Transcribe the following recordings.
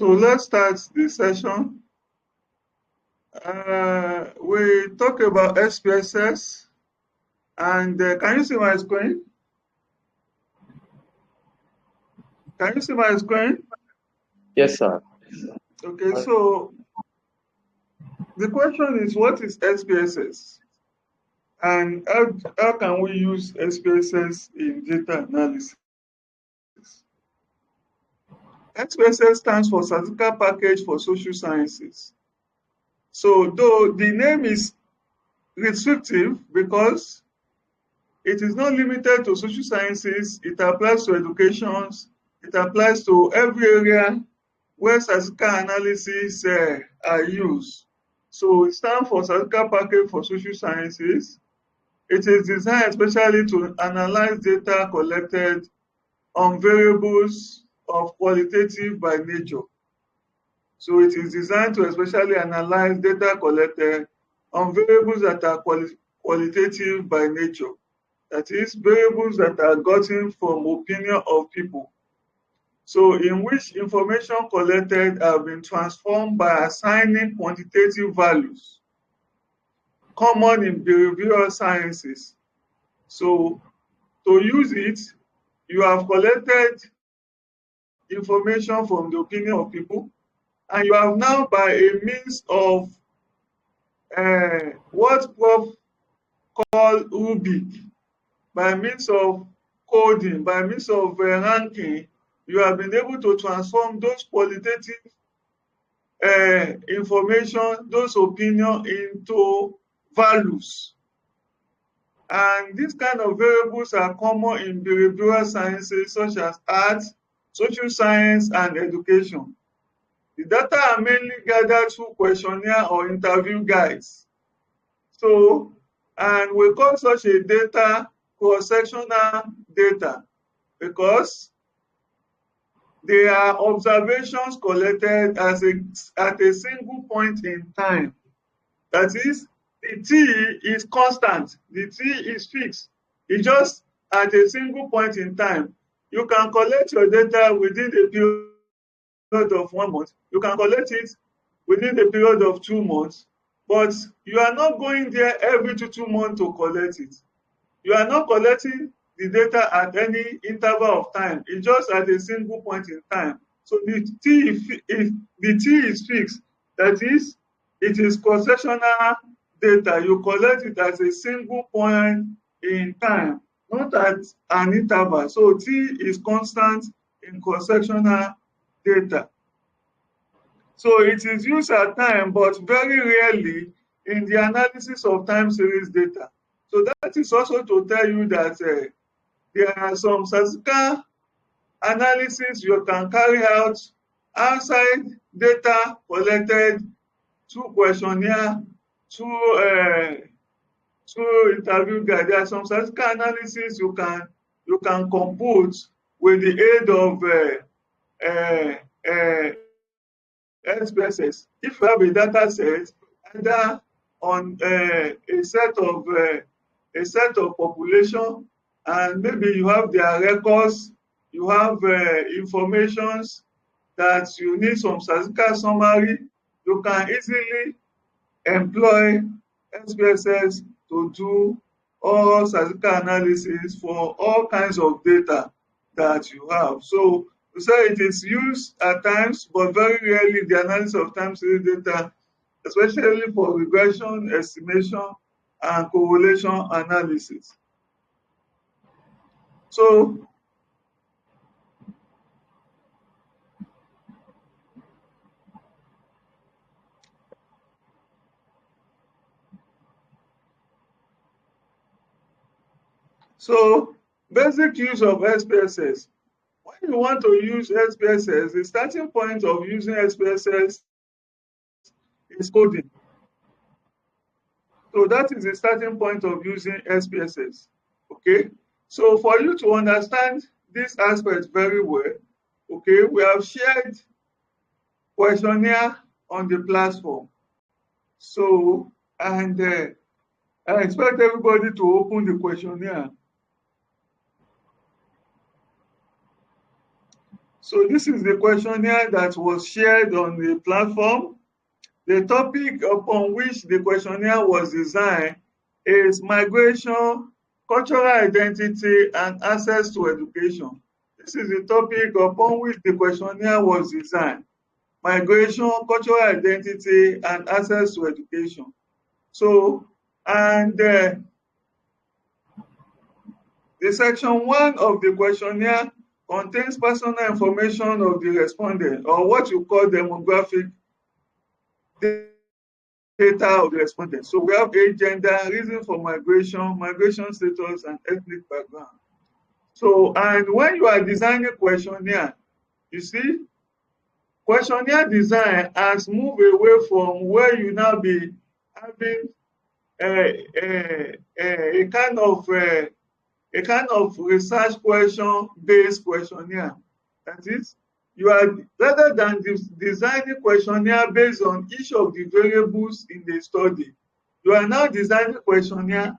So let's start the session. We talk about SPSS, and can you see my screen? Can you see my screen? Yes, sir. Okay, so the question is, what is SPSS? And how can we use SPSS in data analysis? SPSS stands for Statistical Package for Social Sciences. So though the name is restrictive because it is not limited to social sciences, it applies to education, it applies to every area where statistical analysis are used. So it stands for Statistical Package for Social Sciences. It is designed especially to analyze data collected on variables of qualitative by nature. So it is designed to especially analyze data collected on variables that are qualitative by nature. That is, variables that are gotten from opinion of people. So in which information collected have been transformed by assigning quantitative values, common in behavioral sciences. So to use it, you have collected information from the opinion of people, and you have now, by a means of what Prof call rubric, by means of coding, by means of ranking, you have been able to transform those qualitative information, those opinions into values. And these kind of variables are common in behavioral sciences such as art, social science, and education. The data are mainly gathered through questionnaire or interview guides. So, and we call such a data cross-sectional data because they are observations collected at a single point in time. That is, the T is constant, the T is fixed. It's just at a single point in time. You can collect your data within the period of 1 month. You can collect it within the period of 2 months, but you are not going there every 2 months to collect it. You are not collecting the data at any interval of time. It's just at a single point in time. So the T is fixed. That is, it is cross-sectional data. You collect it at a single point in time, not at an interval. So T is constant in cross-sectional data. So it is used at times, but very rarely in the analysis of time series data. So that is also to tell you that there are some statistical analysis you can carry out outside data collected through questionnaire, through interview guide. There are some statistical analysis you can compute with the aid of SPSS. If you have a data set, either on a set of population, and maybe you have their records, you have informations that you need some statistical summary, you can easily employ SPSS to do all statistical analysis for all kinds of data that you have. So we say it is used at times, but very rarely in the analysis of time series data, especially for regression, estimation, and correlation analysis. So basic use of SPSS. When you want to use SPSS, the starting point of using SPSS is coding. So that is the starting point of using SPSS. Okay. So for you to understand this aspect very well, okay, we have shared questionnaire on the platform. So, and I expect everybody to open the questionnaire. So this is the questionnaire that was shared on the platform. The topic upon which the questionnaire was designed is migration, cultural identity, and access to education. This is the topic upon which the questionnaire was designed. Migration, cultural identity, and access to education. So, and the section 1 of the questionnaire contains personal information of the respondent, or what you call demographic data of the respondent. So we have age, gender, reason for migration, migration status, and ethnic background. So, and when you are designing questionnaire, you see, questionnaire design has moved away from where you now be having a kind of research question based questionnaire. That is, you are, rather than designing questionnaire based on each of the variables in the study, you are now designing questionnaire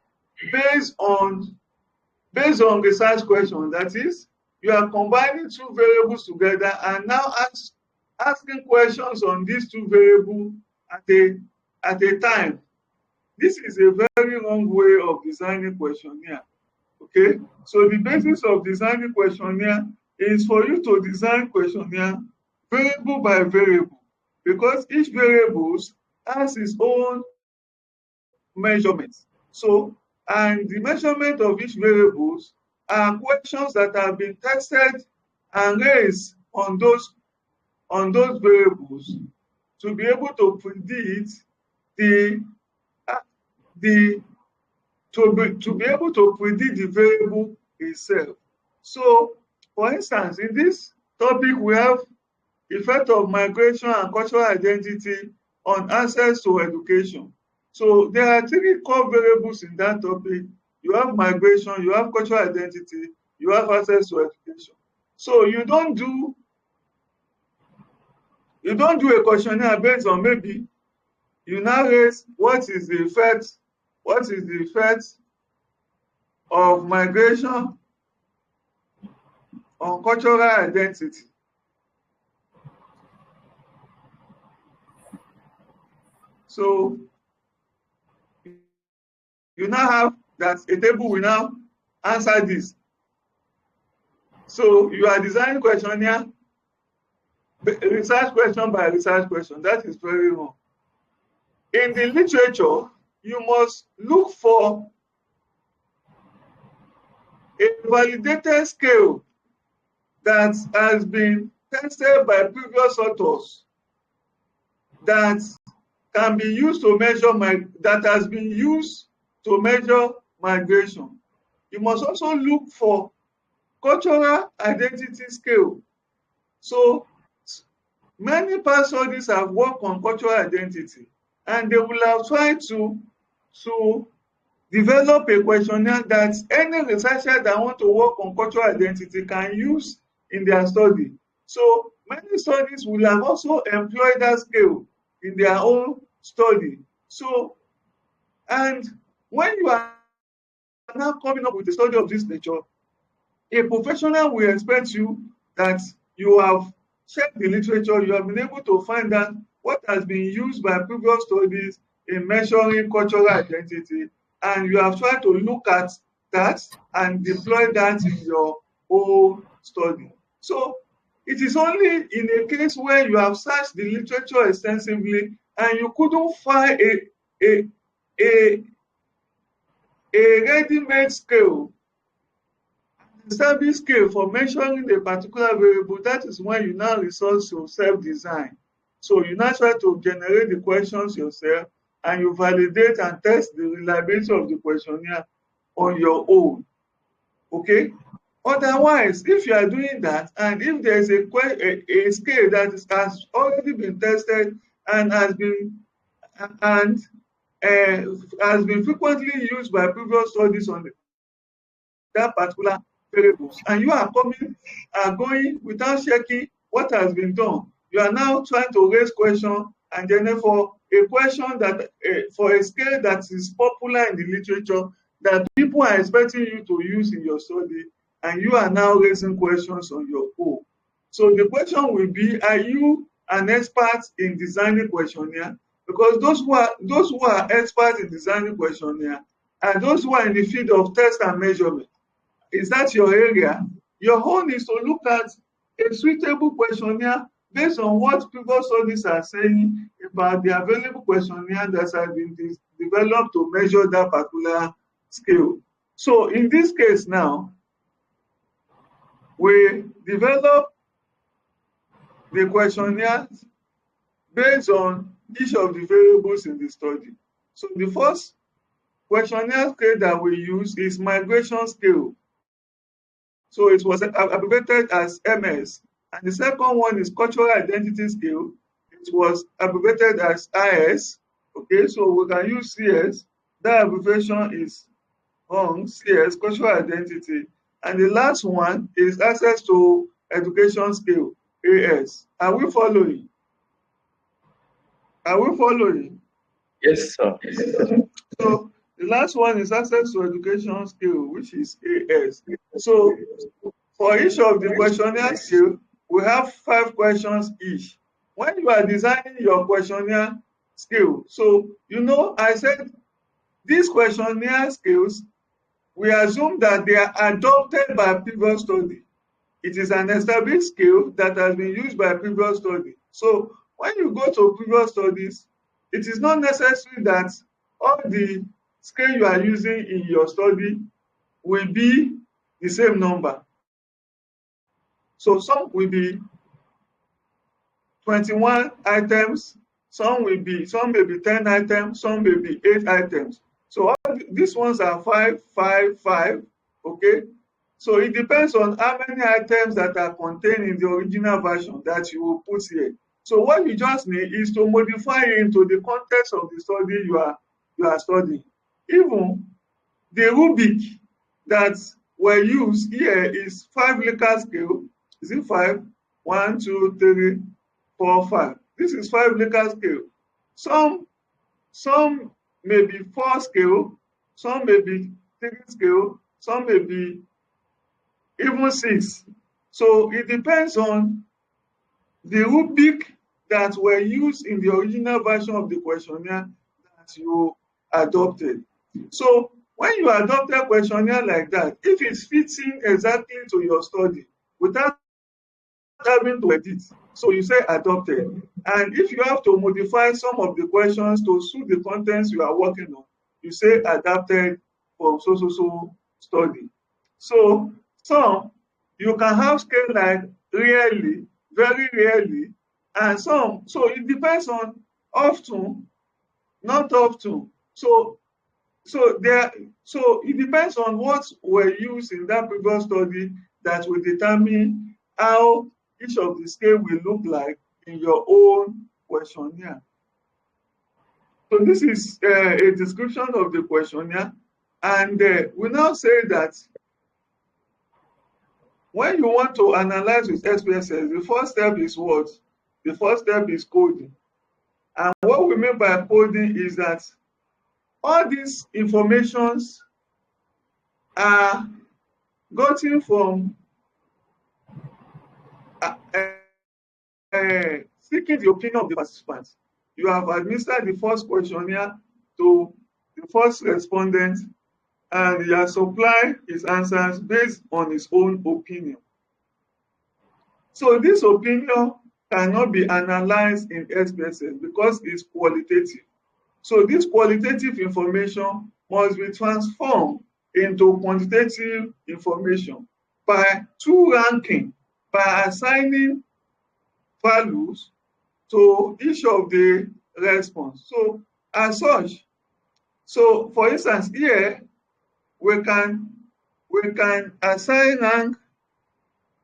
based on research question. That is, you are combining two variables together and now asking questions on these two variables at a time. This is a very wrong way of designing questionnaire. Okay, so the basis of designing questionnaire is for you to design questionnaire variable by variable, because each variable has its own measurements. So, and the measurement of each variables are questions that have been tested and raised on those variables to be able to predict to be able to predict the variable itself. So, for instance, in this topic, we have effect of migration and cultural identity on access to education. So, there are three core variables in that topic. You have migration, you have cultural identity, you have access to education. So, you don't do a questionnaire based on maybe you now raise what is the effect of migration on cultural identity. So you now have that a table will now answer this. So you are designing questionnaire research question by research question. That is very wrong. In the literature, you must look for a validated scale that has been tested by previous authors that can be used to measure that has been used to measure migration. You must also look for cultural identity scale. So many past studies have worked on cultural identity, and they will have tried to develop a questionnaire that any researcher that want to work on cultural identity can use in their study. So many studies will have also employed that scale in their own study. So, and when you are now coming up with a study of this nature, a professional will expect you that you have checked the literature, you have been able to find out what has been used by previous studies in measuring cultural identity, and you have tried to look at that and deploy that in your own study. So it is only in a case where you have searched the literature extensively and you couldn't find a ready-made scale, established scale for measuring a particular variable, that is when you now resort to self-design. So you now try to generate the questions yourself and you validate and test the reliability of the questionnaire on your own. Okay? Otherwise, if you are doing that, and if there is a scale that has already been tested and has been frequently used by previous studies on that particular variables, and you are going without checking what has been done, you are now trying to raise questions, and then for a question that for a scale that is popular in the literature that people are expecting you to use in your study, and you are now raising questions on your own. So the question will be, are you an expert in designing questionnaire? Because those who are experts in designing questionnaire are those who are in the field of test and measurement. Is that your area? Your own is to look at a suitable questionnaire based on what previous studies are saying about the available questionnaire that have been developed to measure that particular scale. So in this case now, we develop the questionnaire based on each of the variables in the study. So the first questionnaire scale that we use is migration scale. So it was abbreviated as MS. And the second one is cultural identity scale. It was abbreviated as IS. Okay, so we can use CS. That abbreviation is CS, cultural identity. And the last one is access to education scale, AS. Are we following? Are we following? Yes, sir. So the last one is access to education scale, which is AS. So for each of the questionnaire scale, we have 5 questions each. When you are designing your questionnaire scale, so I said these questionnaire scales, we assume that they are adopted by previous study. It is an established scale that has been used by previous study. So when you go to previous studies, it is not necessary that all the scale you are using in your study will be the same number. So some will be 21 items, some may be 10 items, some may be 8 items. So all these ones are 5, 5, 5, okay? So it depends on how many items that are contained in the original version that you will put here. So what you just need is to modify it into the context of the study you are studying. Even the rubric that were used here is 5 Likert scale. Is it 5? 1, 2, 3, 4, 5. This is 5 Likert scale. Some may be 4 scale, some may be 3 scale, some may be even 6. So it depends on the rubric that were used in the original version of the questionnaire that you adopted. So when you adopt a questionnaire like that, if it's fitting exactly to your study without having to edit, so you say adopted. And if you have to modify some of the questions to suit the contents you are working on, you say adapted from so study. So some you can have scale like rarely, very rarely, and some. So it depends on often, not often. So it depends on what were used in that previous study that will determine how each of the scale will look like in your own questionnaire. So this is a description of the questionnaire, and we now say that when you want to analyze with SPSS, the first step is what? The first step is coding. And what we mean by coding is that all these informations are gotten from seeking the opinion of the participants. You have administered the first questionnaire to the first respondent, and he has supplied his answers based on his own opinion. So this opinion cannot be analyzed in SPSS because it's qualitative. So this qualitative information must be transformed into quantitative information by two ranking, by assigning values to each of the response. So as such, so for instance, here we can assign rank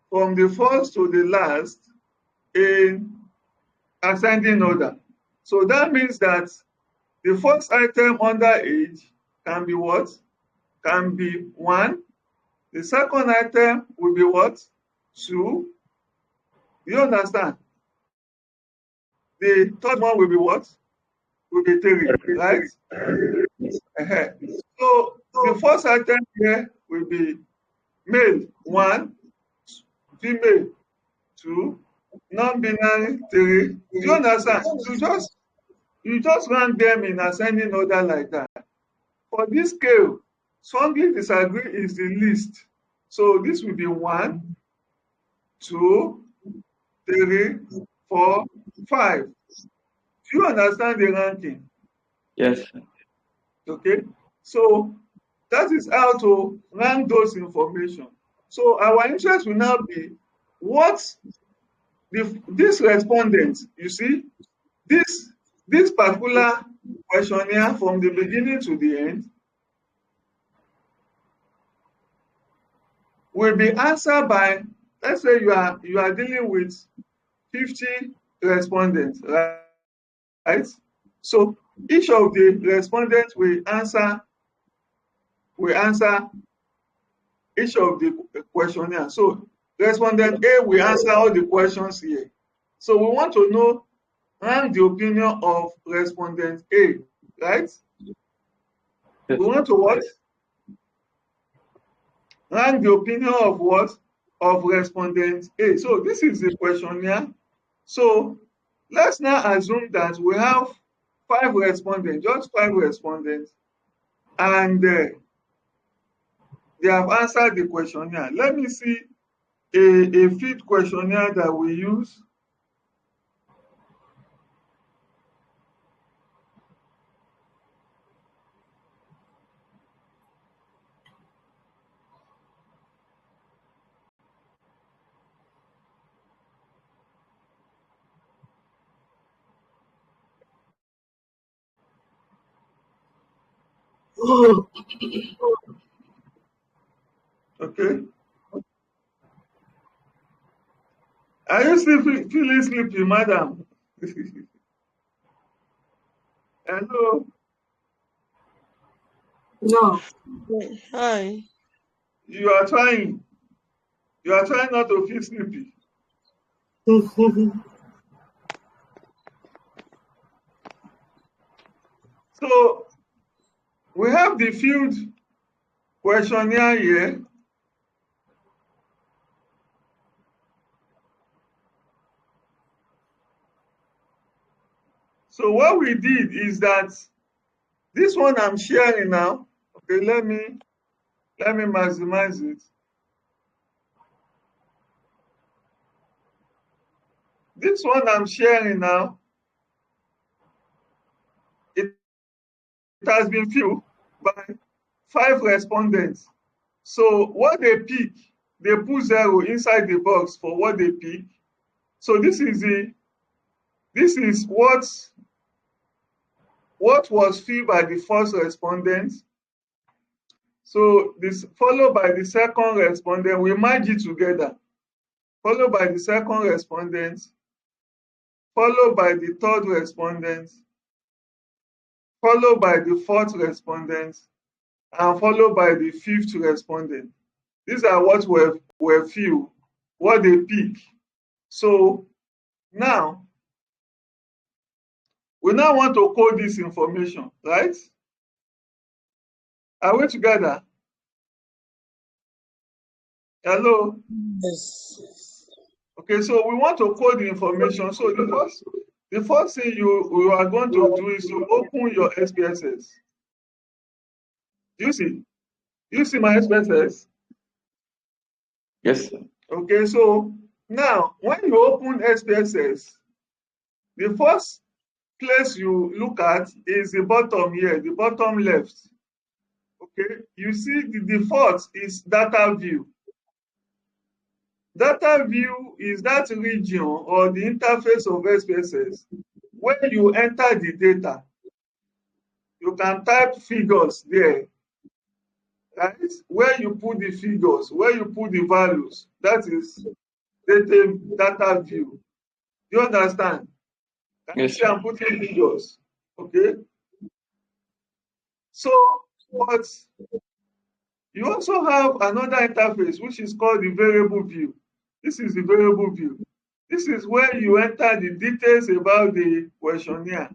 from the first to the last in ascending order. So that means that the first item under age can be what? Can be 1. The second item will be what? 2. You understand? The third one will be what? Will be 3, right? So the first item here will be male 1, female 2, non-binary 3. Do you understand? You just rank them in ascending order like that. For this scale, strongly disagree is the least. So this will be 1, 2, 3, 4, 5. Do you understand the ranking? Yes. Okay. So that is how to rank those information. So our interest will now be what this respondent, you see, this particular questionnaire from the beginning to the end will be answered by, let's say you are dealing with 50 respondents, right? So each of the respondents will answer each of the questionnaire. So respondent A will answer all the questions here. So we want to know, rank the opinion of respondent A, right? Yes. We want to what? Rank the opinion of what? Of respondent A. So this is the questionnaire. So let's now assume that we have 5 respondents, just 5 respondents, and they have answered the questionnaire. Let me see a fit questionnaire that we use. Okay. Are you still feeling sleepy, madam? Hello. No. Hi. You are trying. You are trying not to feel sleepy. So we have the field questionnaire here. So what we did is that this one I'm sharing now. Okay, let me maximize it. This one I'm sharing now, it has been filled by 5 respondents. So what they pick, they put 0 inside the box for what they pick. So this is what was filled by the first respondent. So this followed by the second respondent, we merge it together. Followed by the second respondent, followed by the third respondent, followed by the fourth respondent, and followed by the fifth respondent. These are what were few, what they pick. So now, we now want to code this information, right? Are we together? Hello? Yes. Okay, so we want to code the information. So the first thing you are going to do is to open your SPSS. Do you see? Do you see my SPSS? Yes, sir. Okay, so now when you open SPSS, the first place you look at is the bottom here, the bottom left. Okay, you see the default is data view. Data view is that region or the interface of SPSS where you enter the data. You can type figures there, right? Where you put the figures, where you put the values. That is data view. Do you understand? Can you Yes, see I'm putting figures? Okay. So, but you also have another interface which is called the variable view. This is the variable view. This is where you enter the details about the questionnaire,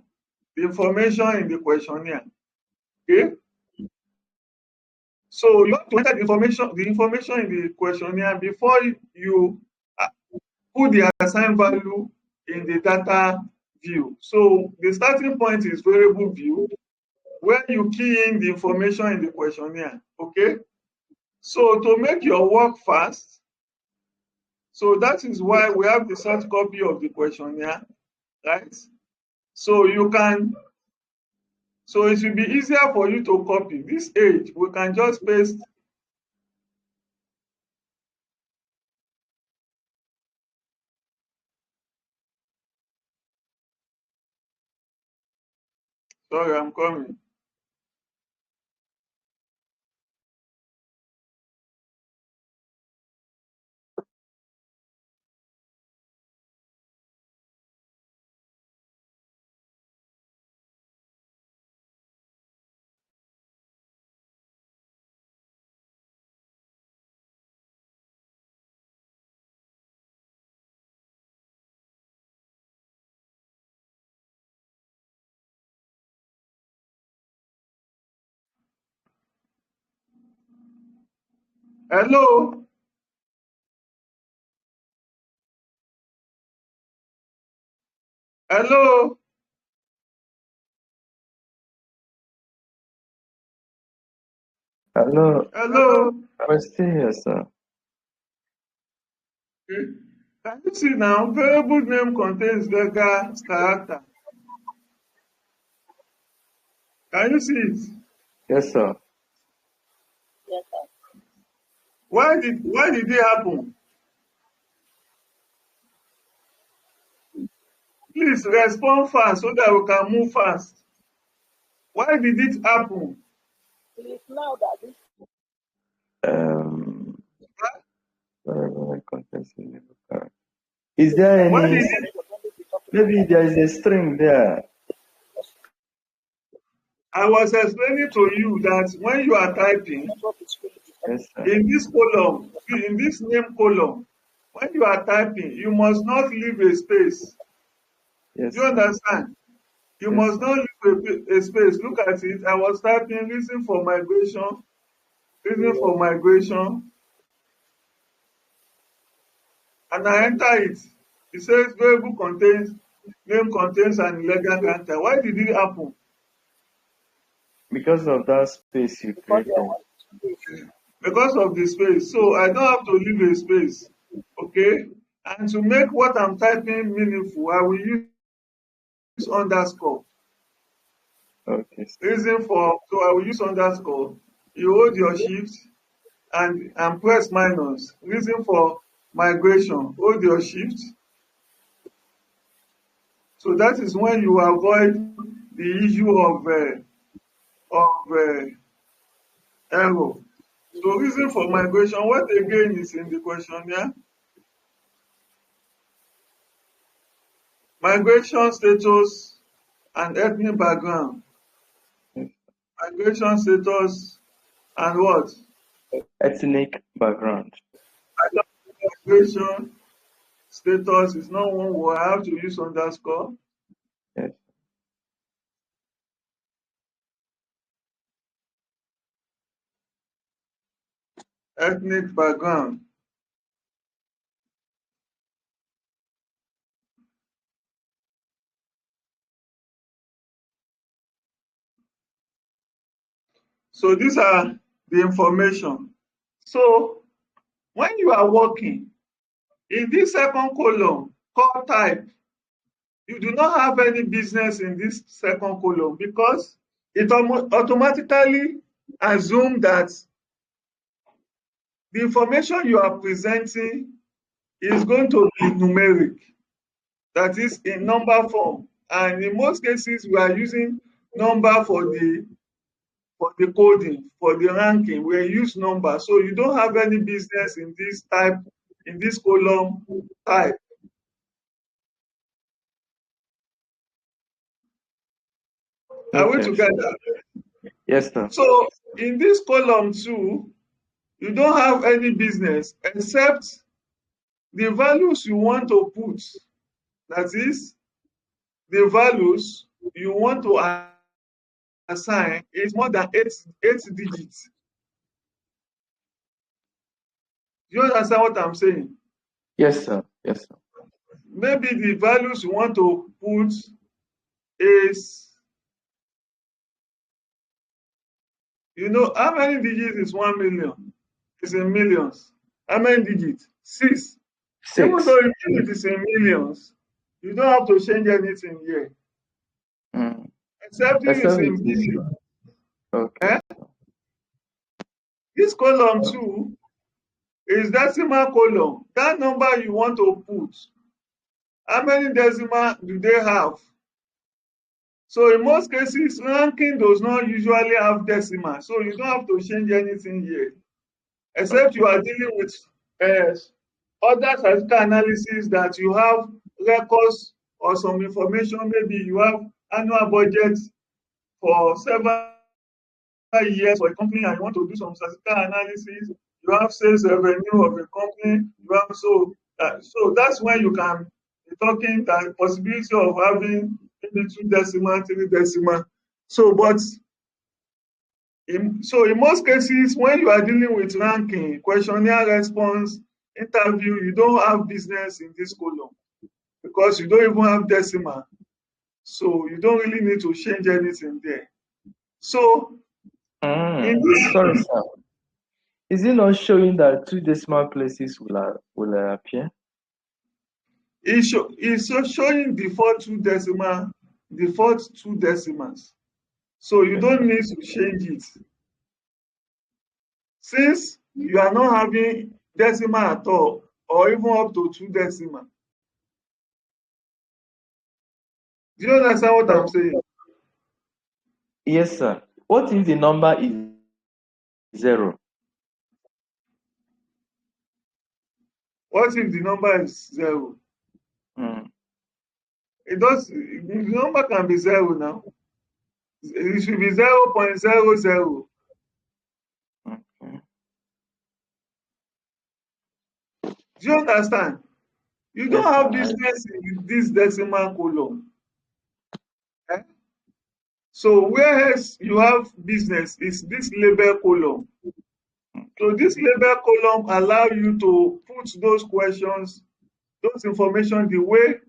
the information in the questionnaire. Okay. So you have to enter the information in the questionnaire before you put the assigned value in the data view. So the starting point is variable view, where you key in the information in the questionnaire. Okay. So to make your work fast, so that is why we have the soft copy of the questionnaire, right? So you can, so it will be easier for you to copy. This age, we can just paste. Sorry, I'm coming. Hello? Hello? Hello, Hello? I'm still here, sir. Okay. Can you see now? Variable name contains legal character. Can you see it? Yes, sir. Why did it happen? Please respond fast so that we can move fast. Why did it happen? Um, whatever contains the legal character. Is there Why any? did it? Maybe there is a string there. I was explaining to you that when you are typing Yes, sir. in this column, in this name column, when you are typing, you must not leave a space. Yes, Do you sir. understand? You Yes, must sir. not leave a space. Look at it. I was typing, reason for migration, and I enter it. It says variable contains, name contains an illegal character. Why did it happen? Because of that space you created. Because of the space. So I don't have to leave a space. Okay? And to make what I'm typing meaningful, I will use underscore. Okay, sir. Reason for, so I will use underscore. You hold your shift and press minus. Reason for migration, hold your shift. So that is when you avoid the issue of error. So reason for migration, what again is in the questionnaire? Migration status and ethnic background. Yes. Migration status and what? Ethnic background. Migration status is not one word. I have to use underscore. Yes. Ethnic background. So these are the information. So when you are working in this second column called type, you do not have any business in this second column because it automatically assumes that the information you are presenting is going to be numeric, that is in number form. And in most cases, we are using number for the coding, for the ranking. We use number. So you don't have any business in this type, in this column type. Are we Okay. together? Yes, sir. So in this column too, you don't have any business except the values you want to put. That is, the values you want to assign is more than eight digits. Do you understand what I'm saying? Yes, sir. Yes, sir. maybe the values you want to put is, how many digits is 1 million? It's in millions. How many digits? 6. Even 6. though it is in millions, you don't have to change anything here. Except it is Except in it is. billion. Okay. This column 2 is decimal column. That number you want to put, how many decimal do they have? So in most cases, ranking does not usually have decimal. So you don't have to change anything here. Except you are dealing with other statistical analysis that you have records or some information. Maybe you have annual budget for several years for a company and you want to do some statistical analysis. You have sales revenue of a company. You have so that's when you can be talking the possibility of having maybe 2 decimal, 3 decimal. So, but in most cases, when you are dealing with ranking, questionnaire response, interview, you don't have business in this column because you don't even have decimal. So you don't really need to change anything there. So in this, Sorry, sir. Is it not showing that 2 decimal places will appear? it's showing default 2 decimals. So you don't need to change it. Since you are not having decimal at all, or even up to 2 decimal. Do you understand what I'm saying? Yes, sir. What if the number is 0? What if the number is 0? The number can be 0 now. It should be 0.00. Do you understand? You don't Yes, have sir. business in this decimal column. So where else you have business is this label column. So this label column allow you to put those questions, those information the way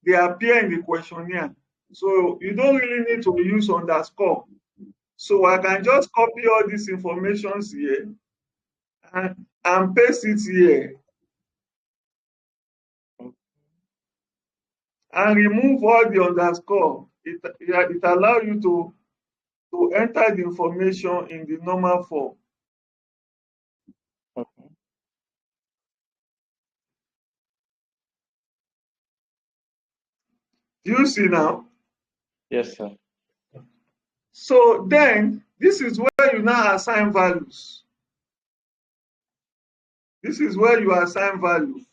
they appear in the questionnaire. So you don't really need to use underscore. So I can just copy all these informations here and paste it here and remove all the underscore. It allows you to enter the information in the normal form. Do you see now? Yes, sir. So then, this is where you now assign values. This is where you assign value.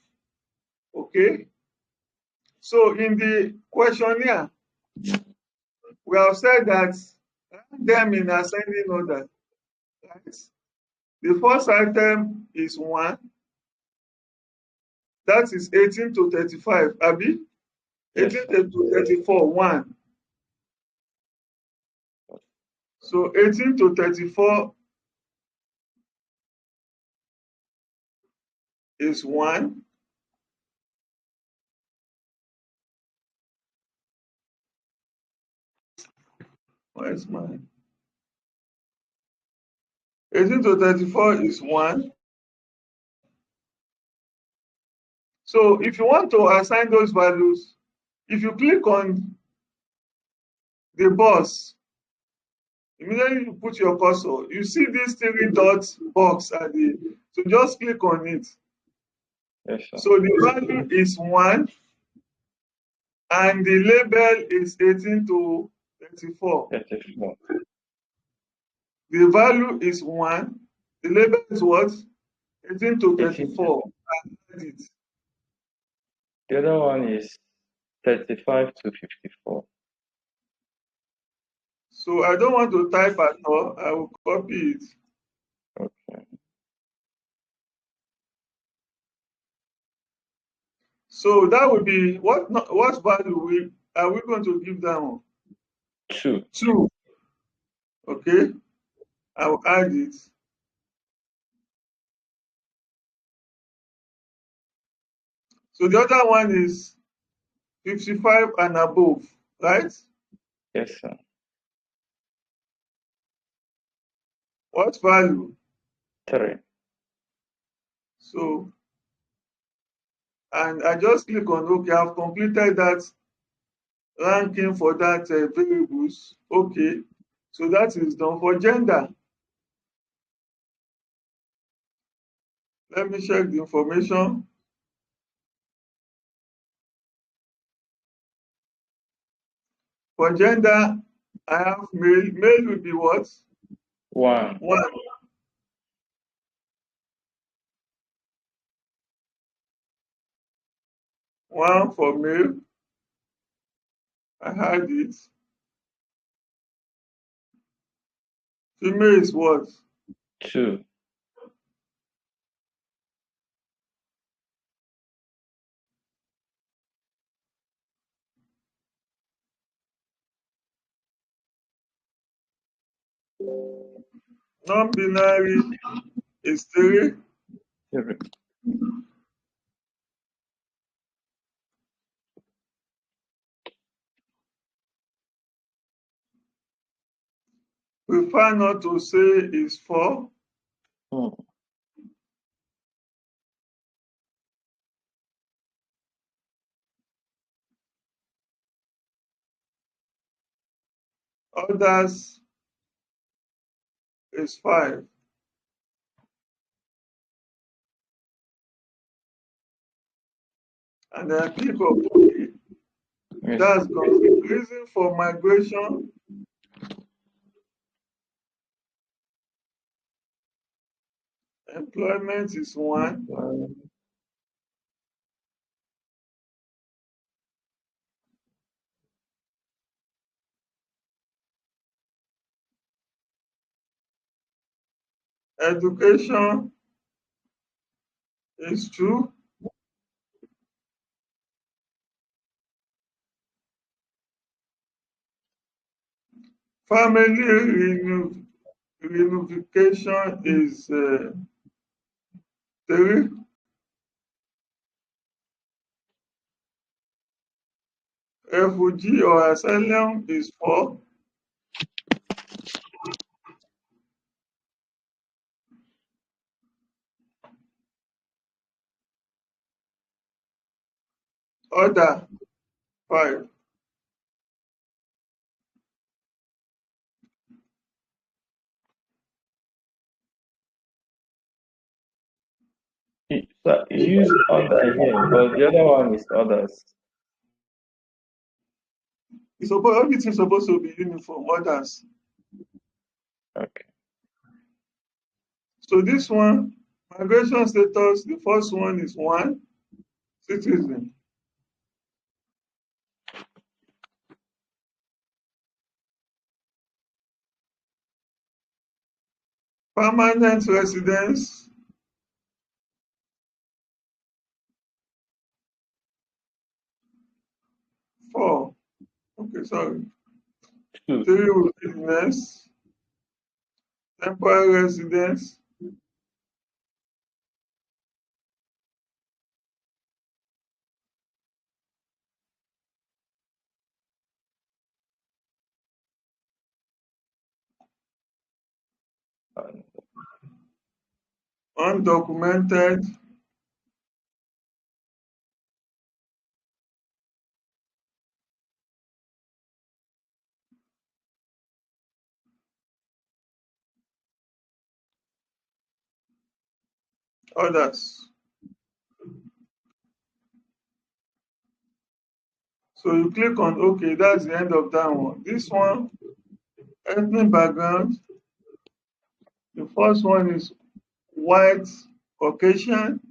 Okay? So in the questionnaire, we have said that them in ascending order. Right? The first item is 1. That is 18 to 35. Abi? Yes, 18 to 34, 1. So 18 to 34 is 1. Where's mine? 18 to 34 is 1. So if you want to assign those values, if you click on the box, immediately you put your cursor, you see this 3 dots box at so just click on it. Yes, sir. So the value is 1 and the label is 18 to 34. 34. The value is 1. The label is what? 18 to 18. 34. The other one is 35 to 54. So I don't want to type at all. I will copy it. Okay. So that would be what value are we going to give that one? 2. 2. Okay. I will add it. So the other one is 55 and above, right? Yes, sir. What value? 3. So, and I just click on okay, I've completed that ranking for that variables. Okay, so that is done. For gender, let me check the information. For gender, I have male. Male will be what? 1. 1. 1 for male. I had it. Female is what? 2. Non-binary is 3. 3. Prefer not to say is 4. Hmm. Others is 5. And then click on OK. Yes. That's gone. Reason for migration. Employment is 1. Education is 2. Family reunification is 3. Refugee or asylum is 4. Other 5. So you use other here, but the other one is others. Everything supposed to be uniform. Others. Okay. So this one, migration status, the first one is 1, citizen. Permanent residence, 4. Okay, sorry. 2. 3 will be next. Temporary residence, And undocumented, others. So you click on OK, that's the end of that one. This one, ethnic background, the first one is white Caucasian.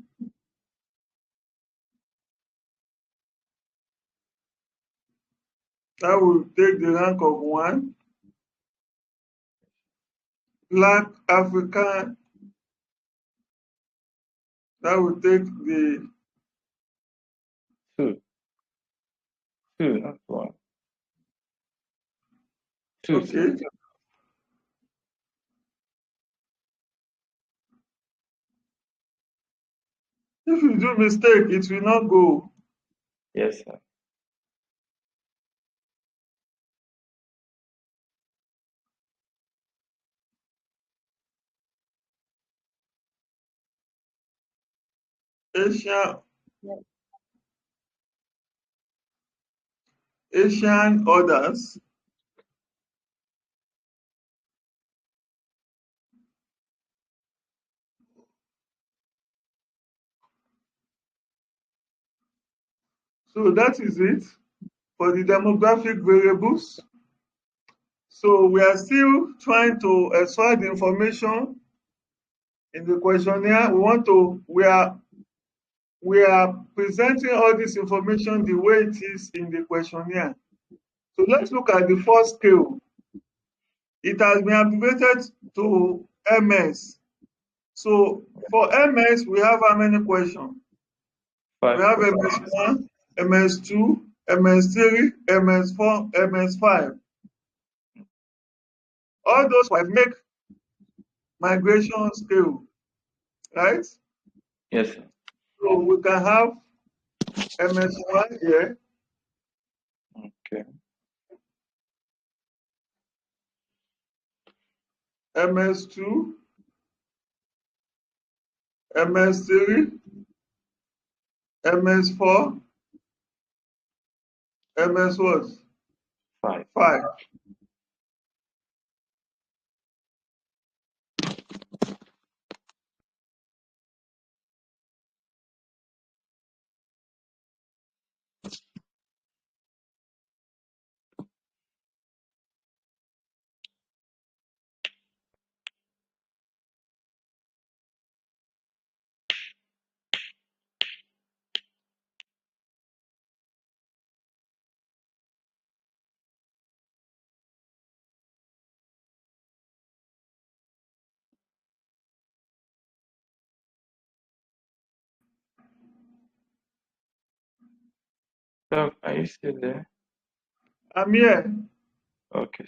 That will take the rank of 1. Black African, that will take the 2. 2, not 1. 2, sir. okay. If you do mistake, it will not go. Yes, sir. Asian others. So that is it for the demographic variables. So we are still trying to extract the information in the questionnaire. We are presenting all this information the way it is in the questionnaire. So let's look at the first scale. It has been abbreviated to MS. So for MS, we have how many questions? We have MS1, MS2, MS3, MS4, MS5. All those five make migration scale, right? Yes, sir. So we can have MS1 here, Okay. MS2, MS3, MS4, MS what? 5. 5. So, are you still there? I'm here. Okay.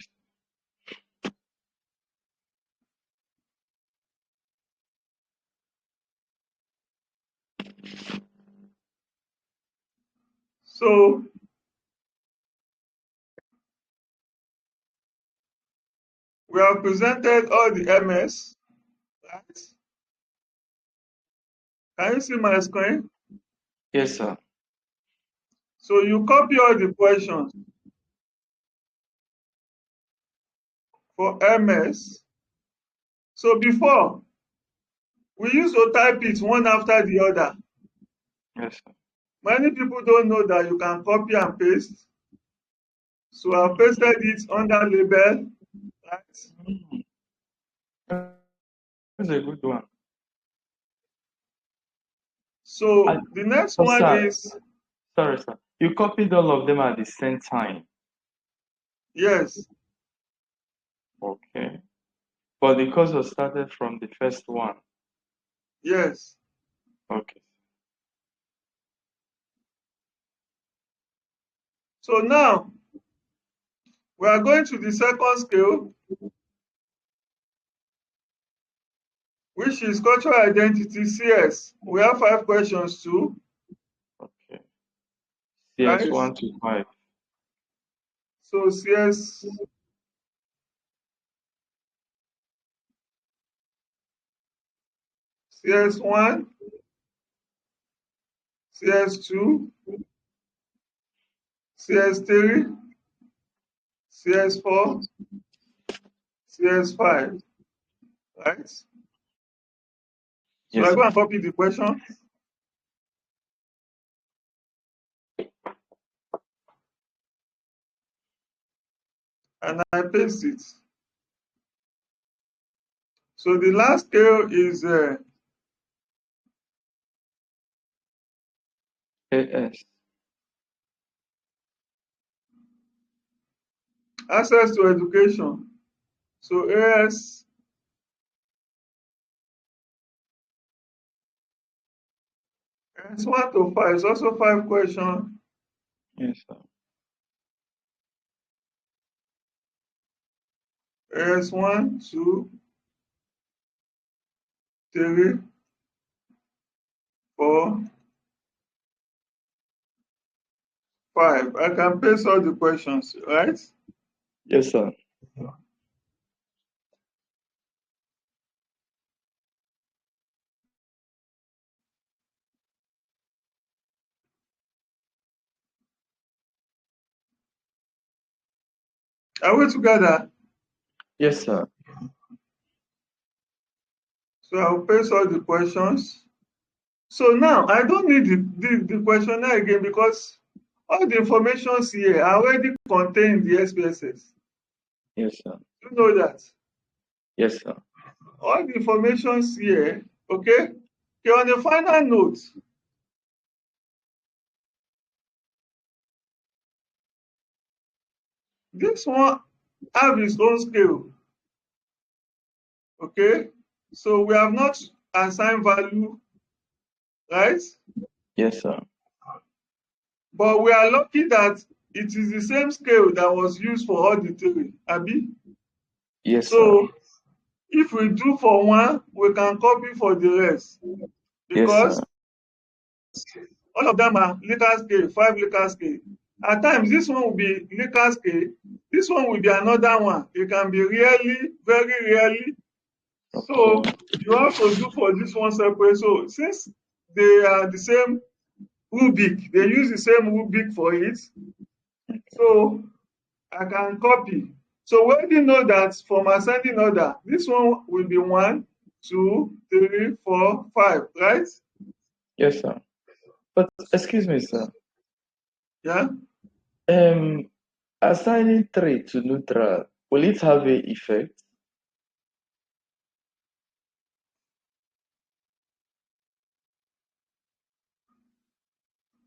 So we have presented all the MS, right? Can you see my screen? Yes, sir. So you copy all the questions for MS. So before, we used to type it one after the other. Yes, sir. Many people don't know that you can copy and paste. So I've pasted it under label, right? That's a good one. So the next Oh, one sir. is, Sorry, sir. You copied all of them at the same time. yes, Okay. But the course was started from the first one. yes. Okay. So now we are going to the second scale, which is cultural identity, CS. We have 5 questions too, Okay. CS right? 1 to 5. So CS1, CS2, CS3, CS4, CS5, right? So Yes, I go sir. and copy the question and I paste it. So the last scale is AS. access to education. So AS S1 to 5 is also 5 questions. Yes, sir. AS1, 2, 3, 4, 5. I can paste all the questions, right? Yes, sir. Are we together? Yes, sir. So I'll paste all the questions. So now I don't need the questionnaire again because all the informations here are already contained in the SPSS. Yes, sir. You know that. Yes, sir. All the informations here, okay? Okay, on the final note, this one have its own scale, okay? So we have not assigned value, right? Yes, sir. But we are lucky that it is the same scale that was used for all the three, abi? Yes, sir. So if we do for one, we can copy for the rest Yes, sir. because all of them are Likert scale, 5 Likert scale. At times, this one will be Likert scale, this one will be another one. It can be really, very rarely. So Okay. you also do for this one separate. So since they are the same rubric, they use the same rubric for it. So I can copy. So we already know that from ascending order, this one will be 1, 2, 3, 4, 5, right? Yes, sir. But excuse me, sir. Yeah. Assigning 3 to neutral, will it have a effect?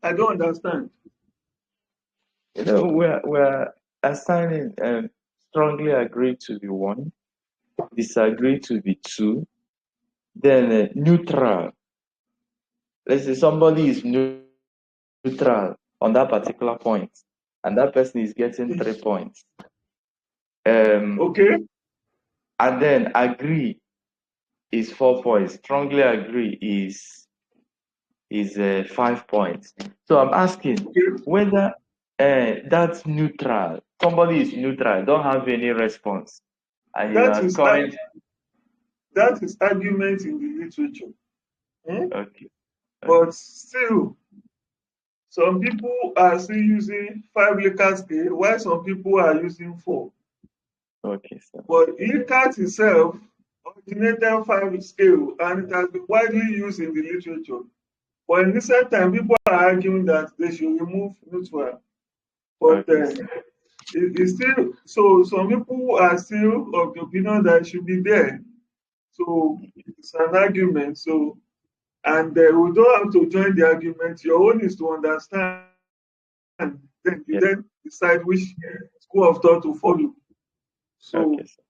I don't understand. We're assigning strongly agree to be 1, disagree to be 2, then neutral. Let's say somebody is neutral on that particular point, and that person is getting 3 points. Okay. And then agree is 4 points. Strongly agree is 5 points. So I'm asking Okay. whether that's neutral. Somebody is neutral, don't have any response, and you That are is current. that is argument in the literature. Hmm? Okay, But okay, still, some people are still using 5 Likert scale, while some people are using 4. okay, sir. But Likert itself originated 5 scale and it has been widely used in the literature. But in recent time, people are arguing that they should remove neutral. But Okay, sir. it's still, so some people are still of the opinion that it should be there. So it's an argument. So, and we don't have to join the argument. Your own is to understand. Then you Yes, then decide which school of thought to follow. okay, So, sir.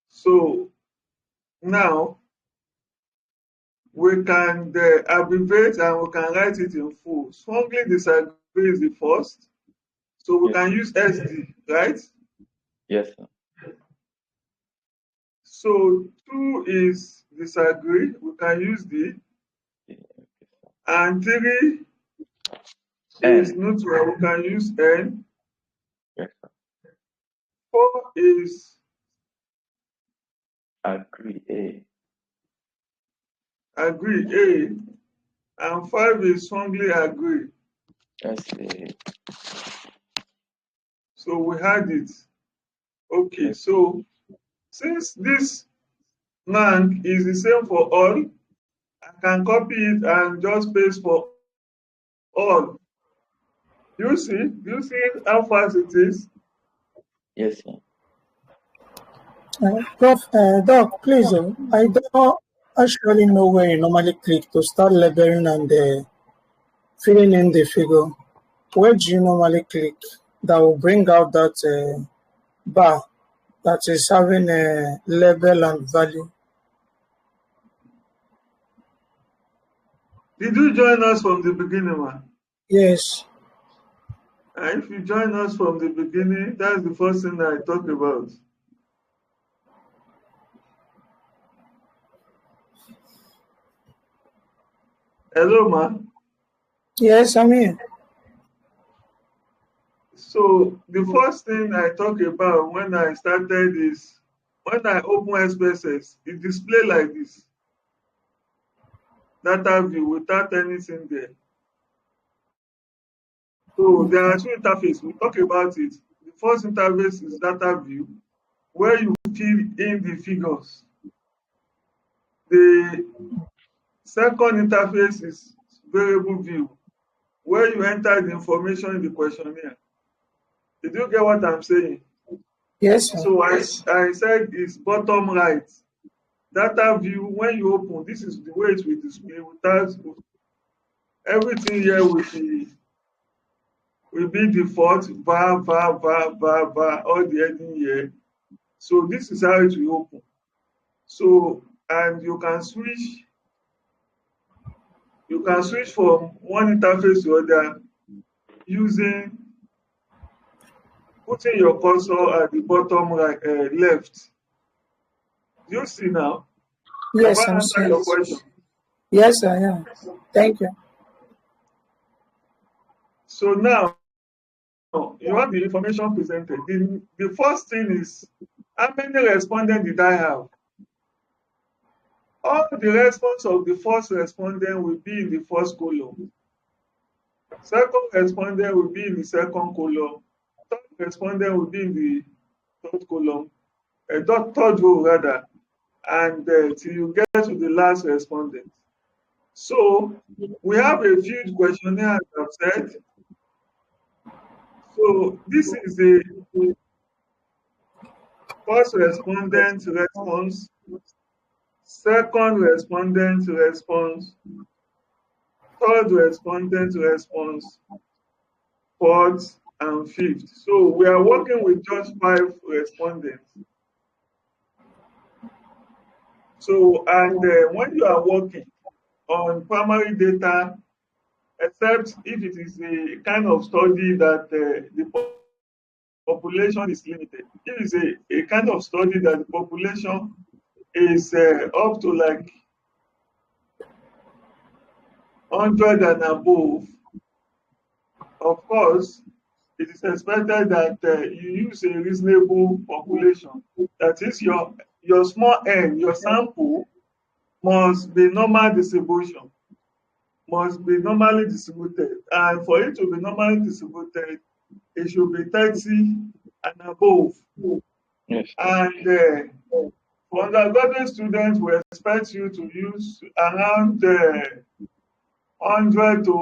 so now we can abbreviate and we can write it in full. Strongly disagree is the first. So we Yes, can use SD, right? yes, sir. So 2 is disagree. We can use D. Yeah. And 3 is N. neutral. We can use N. Yes, sir. 4 is Agree A. agree A. And 5 is strongly agree. That's a. So we had it. Okay, Yes, so since this rank is the same for all, I can copy it and just paste for all. You see? Do you see how fast it is? yes, sir. Prof, Doc, please, I don't actually know where you normally click to start labeling and filling in the figure. Where do you normally click that will bring out that bar that is having a label and value? Did you join us from the beginning, man? Yes. And if you join us from the beginning, that's the first thing that I talk about. Hello, man. Yes, I'm here. So the first thing I talk about when I started is when I open SPSS, it display like this, data view without anything there. So there are two interfaces. We talk about it. The first interface is data view, where you fill in the figures. The second interface is variable view, where you enter the information in the questionnaire. Did you get what I'm saying? Yes, sir. So I said it's bottom right. Data view, when you open, this is the way it will display without everything here will be default, var, all the heading here. So this is how it will open. So, and you can switch from one interface to other using putting your cursor at the bottom right, left. Do you see now? Have Yes, I I'm answered seeing. your question? Yes, I am. Thank you. So now you have the information presented. The first thing is, how many respondents did I have? All the response of the first respondent will be in the first column. Second respondent will be in the second column. Third respondent will be in the third column, third row rather, and till you get to the last respondent. So we have a field questionnaire, as I've said. So this is the first respondent response, second respondent response, third respondent response, fourth, and fifth. So we are working with just 5 respondents. So, and when you are working on primary data, except if it is a kind of study that the population is limited. If it's a kind of study that the population is up to like 100 and above, of course, it is expected that you use a reasonable population. That is, your small n, your sample must be normal distribution, must be normally distributed. And for it to be normally distributed, it should be 30 and above. Yes. And for undergraduate students, we expect you to use around 100 to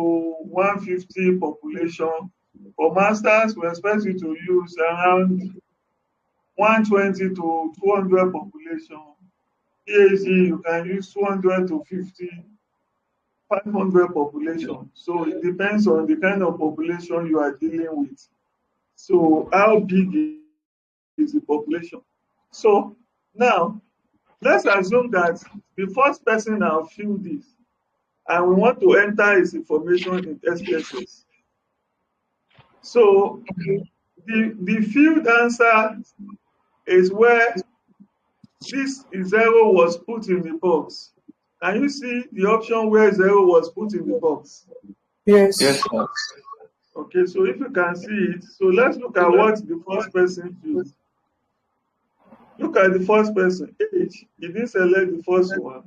150 population. For masters, we expect you to use around 120 to 200 population. PhD, you can use 200 to 50, 500 population. So it depends on the kind of population you are dealing with. So how big is the population? So now, let's assume that the first person now filled this and we want to enter his information in SPSS. So the field answer is where this 0 was put in the box. Can you see the option where 0 was put in the box? Yes. Yes, sir. Okay, so if you can see it, so let's look at what the first person filled. Look at the first person. H. He didn't select the first one.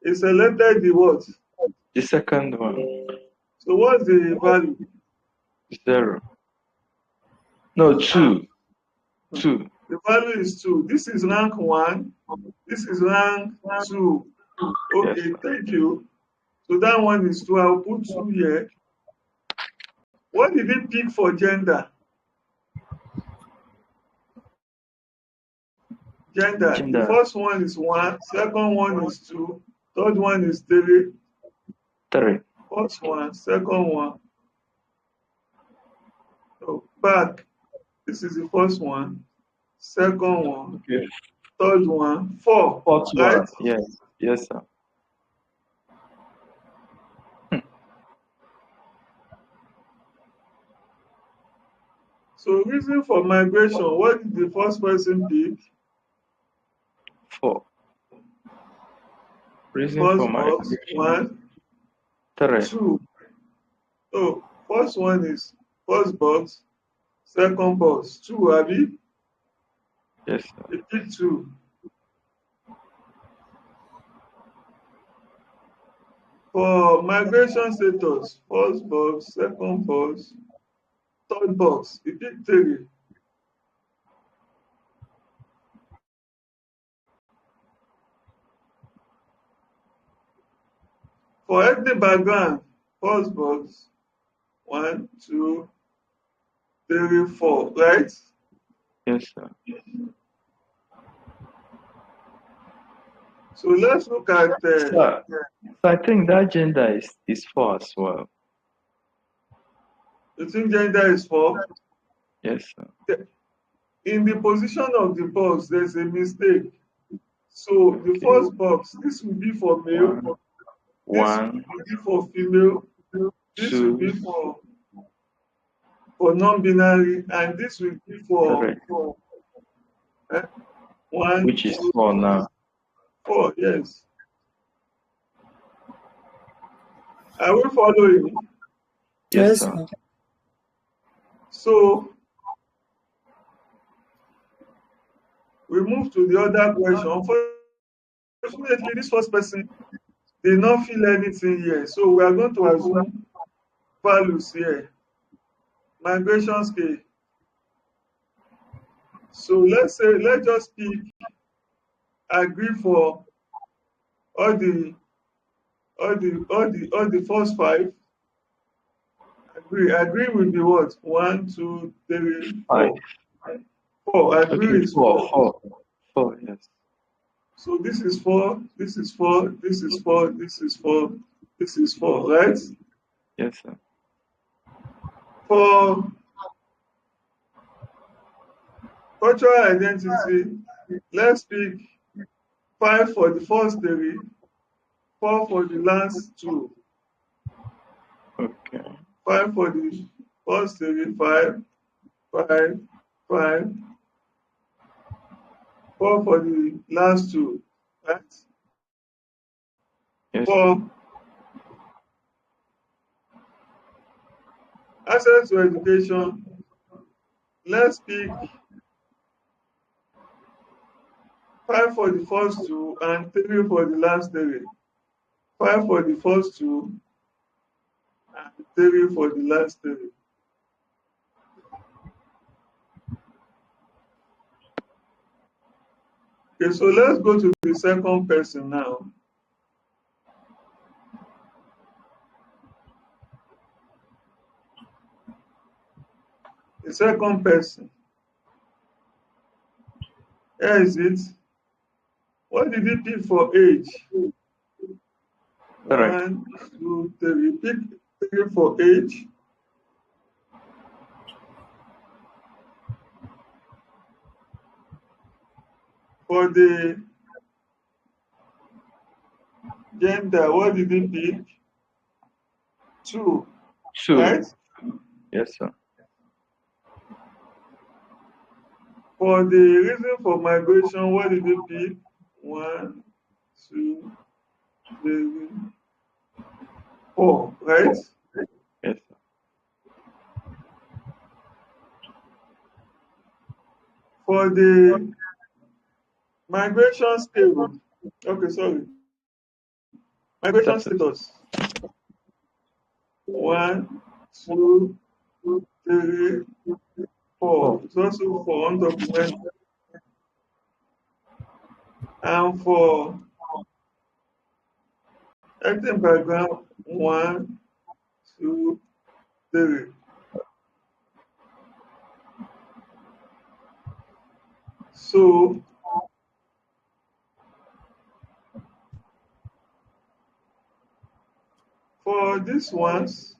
He selected the what? The second one, So what's the value? 0. No, 2. 2. The value is 2. This is rank 1. This is rank 2. Okay, Yes, thank you. So that one is 2. I'll put 2 here. What did he pick for gender? Gender. The first one is 1. Second one is 2. Third one is 3. 3. First one. Second one. So back. This is the first one. Second one. Okay. Third one. 4. Fourth Right? one. Yes. Yes, sir. So reason for migration, what did the first person pick? 4. Reason First for box, migration. 1, 3. 2. So first one is first box, second box, 2, Abi. Yes, sir. You pick 2. For migration status, first box, second box, third box, you pick 3. For ethnic background, first box, 1, 2, 3, 4, right? Yes, sir. So let's look at Sir, so I think that gender is 4 as well. you think gender is 4? Yes, sir. In the position of the box, there's a mistake. So the Okay. first box, this will be for male, this One, will be for female, this will be 2, for non-binary, and this will be for correct. 1, Which is 2, 4 now. 4. Yes. Are we following? Yes, Yes, sir. sir. So we move to the other question. Unfortunately, this first person did not fill anything here. So we are going to assume values here. Migration scale. So let's just pick agree for all the first 5. Agree will be what? 1, 2, 3, 5. 4. 4. Agree Okay, is 4, 4. 4. 4, yes. So this is 4, this is 4, this is 4, this is 4, this is 4, right? Yes, sir. For cultural identity, let's pick 5 for the first 3, 4 for the last 2. Okay. 5 for the first 3, 5, 5, 5, 4 for the last 2, right? Yes, sir. For access to education, let's pick 5 for the first 2 and 3 for the last 3. 5 for the first 2 and 3 for the last 3. Okay, so let's go to the second person now. The second person. Here is it. What did he pick for age? Correct. 1, 2, 3. Pick 3 for age. For the gender, what did he pick? 2, 2. right? Yes, sir. For the reason for migration, what did he pick? 1, 2, 3, 4, right? Yes, sir. For the migration scale, okay, sorry. Migration status. 1, 2, 3, 4. It's also for undocumented. And for ethnic background, 1, 2, 3. So for these ones,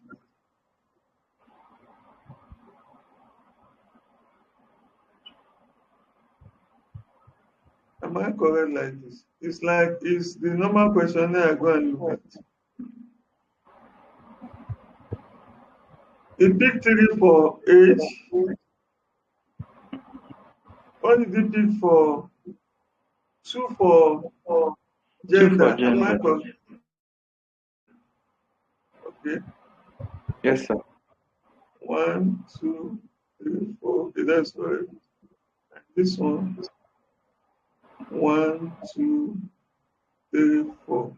am I correct like this? It's the normal questionnaire I go and look at. He picked 3 for age. What did he pick for? 2 for 2 for gender. Am I gender. correct? Okay. Yes, sir. 1, 2, 3, 4. Okay, that's correct. And this one, 1, 2, 3, 4.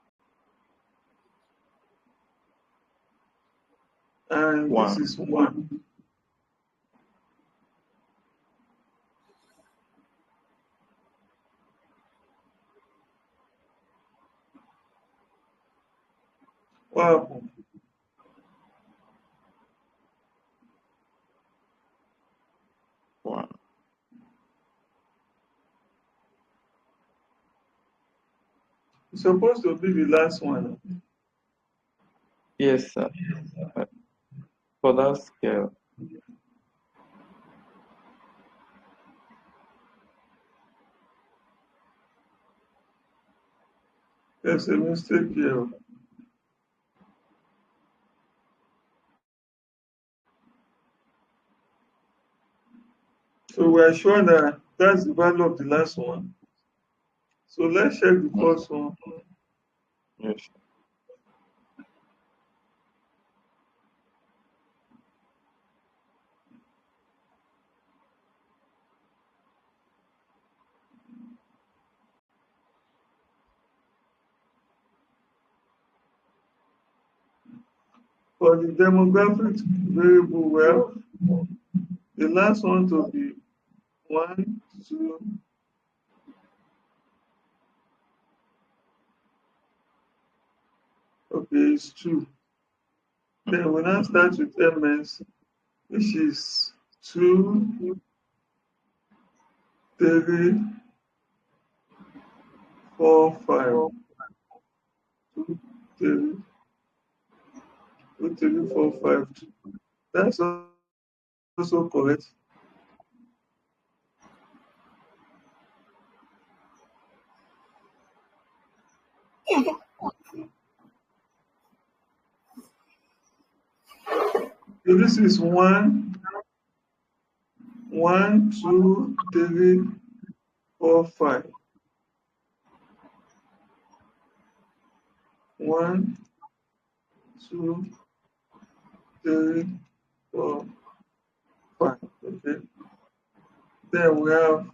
and this is 1. What happened? Wow. It's supposed to be the last one. Yes, sir. For that scale. There's a mistake here. So we are sure that that's the value of the last one. So let's check the first one. Yes. For the demographic variable, well, the last one to be 1, 2. Okay, it's 2. Then we now start with MS, which is 2, 3, 4, 5. 2, 3, 2, 3, 4, 5, 2. That's also correct. So this is 1, 1, 2, 3, 4, 5. 1, 2, 3, 4, 5. Okay. Then we have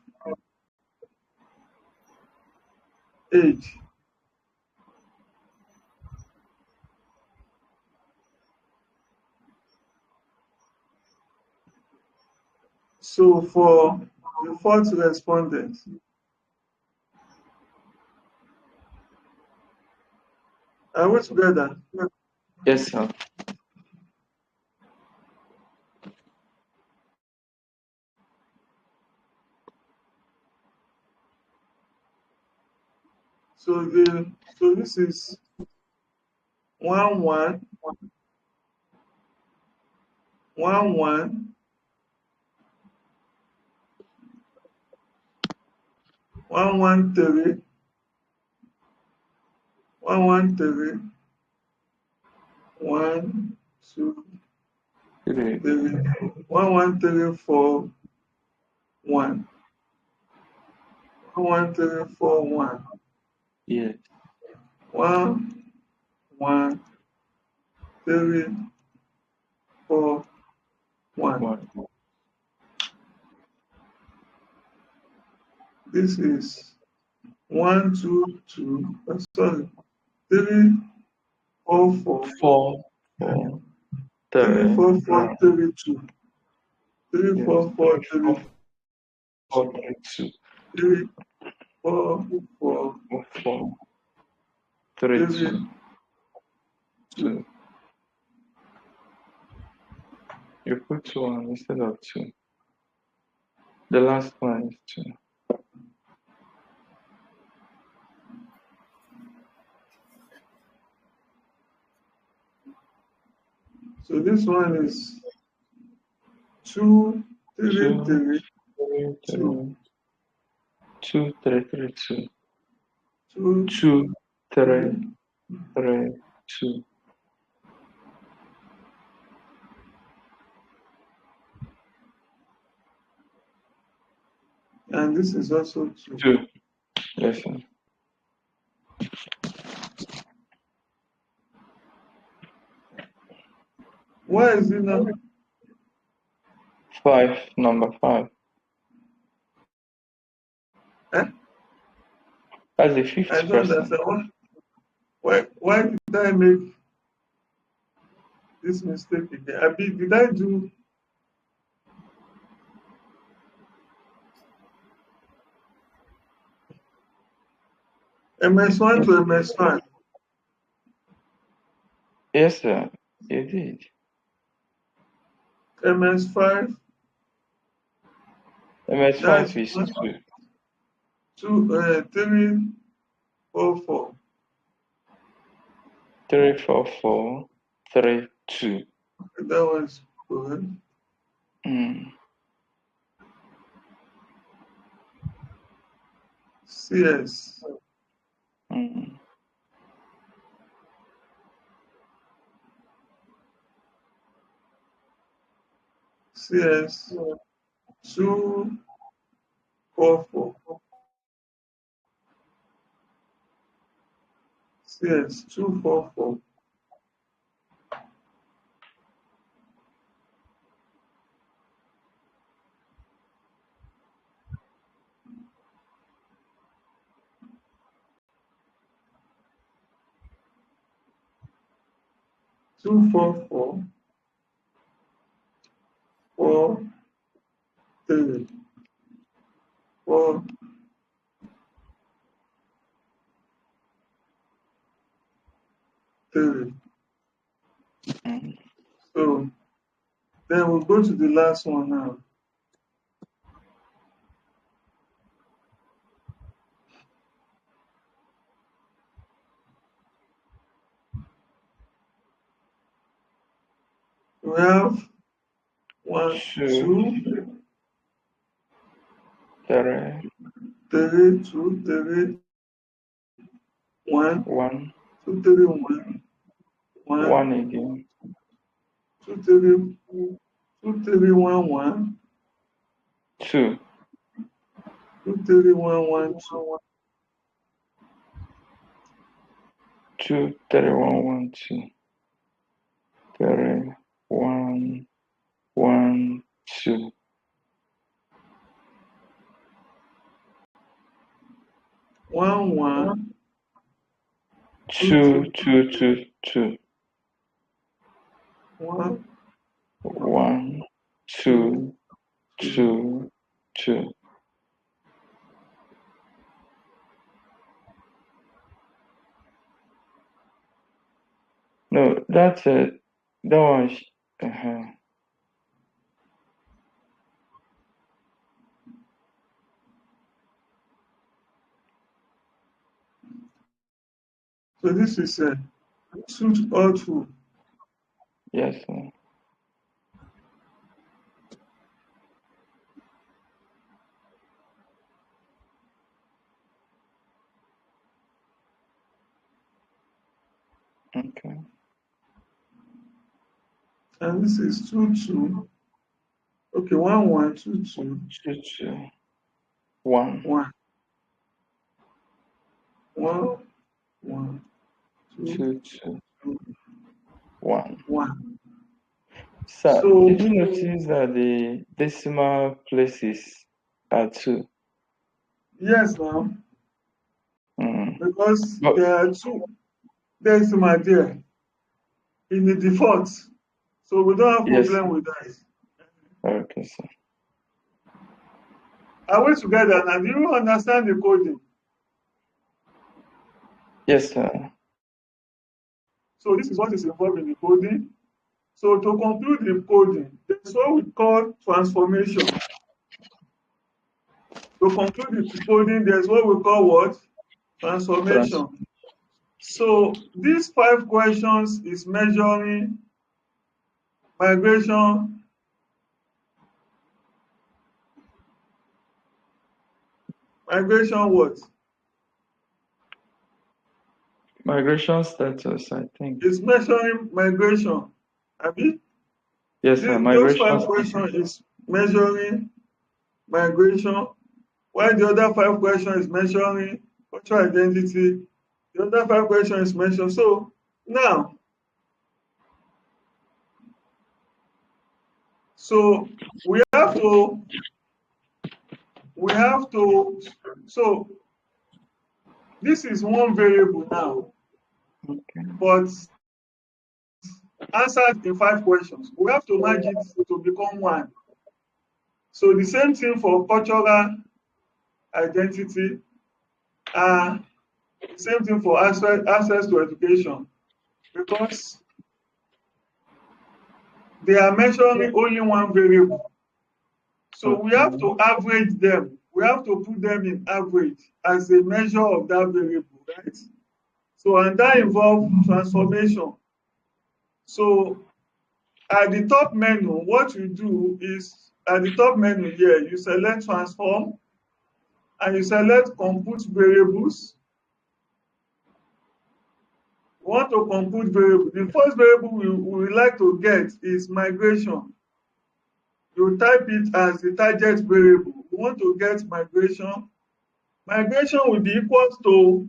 age. So for the fourth respondent, are we together? Yes, sir. So this is 1, 1, 1, 1, 1, 1, 3, 1, 1, 3, 1, 2, 3. 3, 1, 1, 3, 4, 1. 1, 1, 3, 4, 1. Yes. 1, 1, 3, 4, 1. 1. This is 1, 2, 2. Sorry. 3, 4, 4. 4, 4, 3, 3. 4, 4, 3, 2. 3, Yes. 4, 4, 3, 4, 3, 2. 3, 4, 4, 4, 3, 3, 2. 2. 2. You put 1 instead of 2. The last one is 2. So this one is 2, 3, 2, 3, 3, 2, 2, 3, 3, 2. 2, 2, 3, 3. 3, 2. And this is also 2. 2. Yes, sir. Why is it not? 5, number 5. Eh? That's the I fifth don't person. understand. Why did I make this mistake again. Abi, did I do MS1 to MS5? Yes, sir. You did. MS5, MS5 that's is 2. 3, 4, 4. 3, 4, 4, 3, 2. That was correct. CS, CS, 2, 4, 4. CS, 2, 4, 4. Two, 4, 4, 4, 3, 4, 3. So then we'll go to the last one now. We have 1, 2, 2, 3, 3, 2, 3, 1, 1, 2, 3, 1, 1 1, again. 2, 3, 2, 3, 1, 1, 2, 2, 3, 1, 1, 2. 2, 3, 1, 1, 2. 3, 1, 1, 2. 1, 1, 2, 2, 2, 2, 2, 2. 1, 1, 2, 2, 2. 2, 2. No, that's it. That one. So this is suit or true. Yes, sir. Okay. And this is 2, 2. Okay, 1, 1, 2, 2, 2, 2, 1. 1, 1, 1, 2, 2, 2, 2, 1. 1. Sir, So did you notice that the decimal places are 2? yes, now because But there are 2 decimal there in the default, so we don't have yes, problem with that. okay, sir. Are we together now? Do you understand the coding? Yes, sir. So this is what is involved in the coding. So to conclude the coding, there's what we call transformation. To conclude the coding, there's what we call what? Trans. Transformation. So these 5 questions is measuring migration, migration what? Migration status, I think. It's measuring migration. Abi? Yes, sir. Those Migration 5 status. questions is measuring migration, while the other 5 questions is measuring cultural identity. The other 5 questions is measuring. So now, so we have to, so this is one variable now, Okay. but answered in 5 questions. We have to merge it to become one. So the same thing for cultural identity, and the same thing for access to education, because they are measuring only one variable. So we have to average them. We have to put them in average as a measure of that variable, right? So, and that involves transformation. So at the top menu, what you do is, at the top menu here, you select transform and you select compute variables. We want to compute variable. The first variable we would like to get is migration. You type it as the target variable. We want to get migration. Migration will be equal to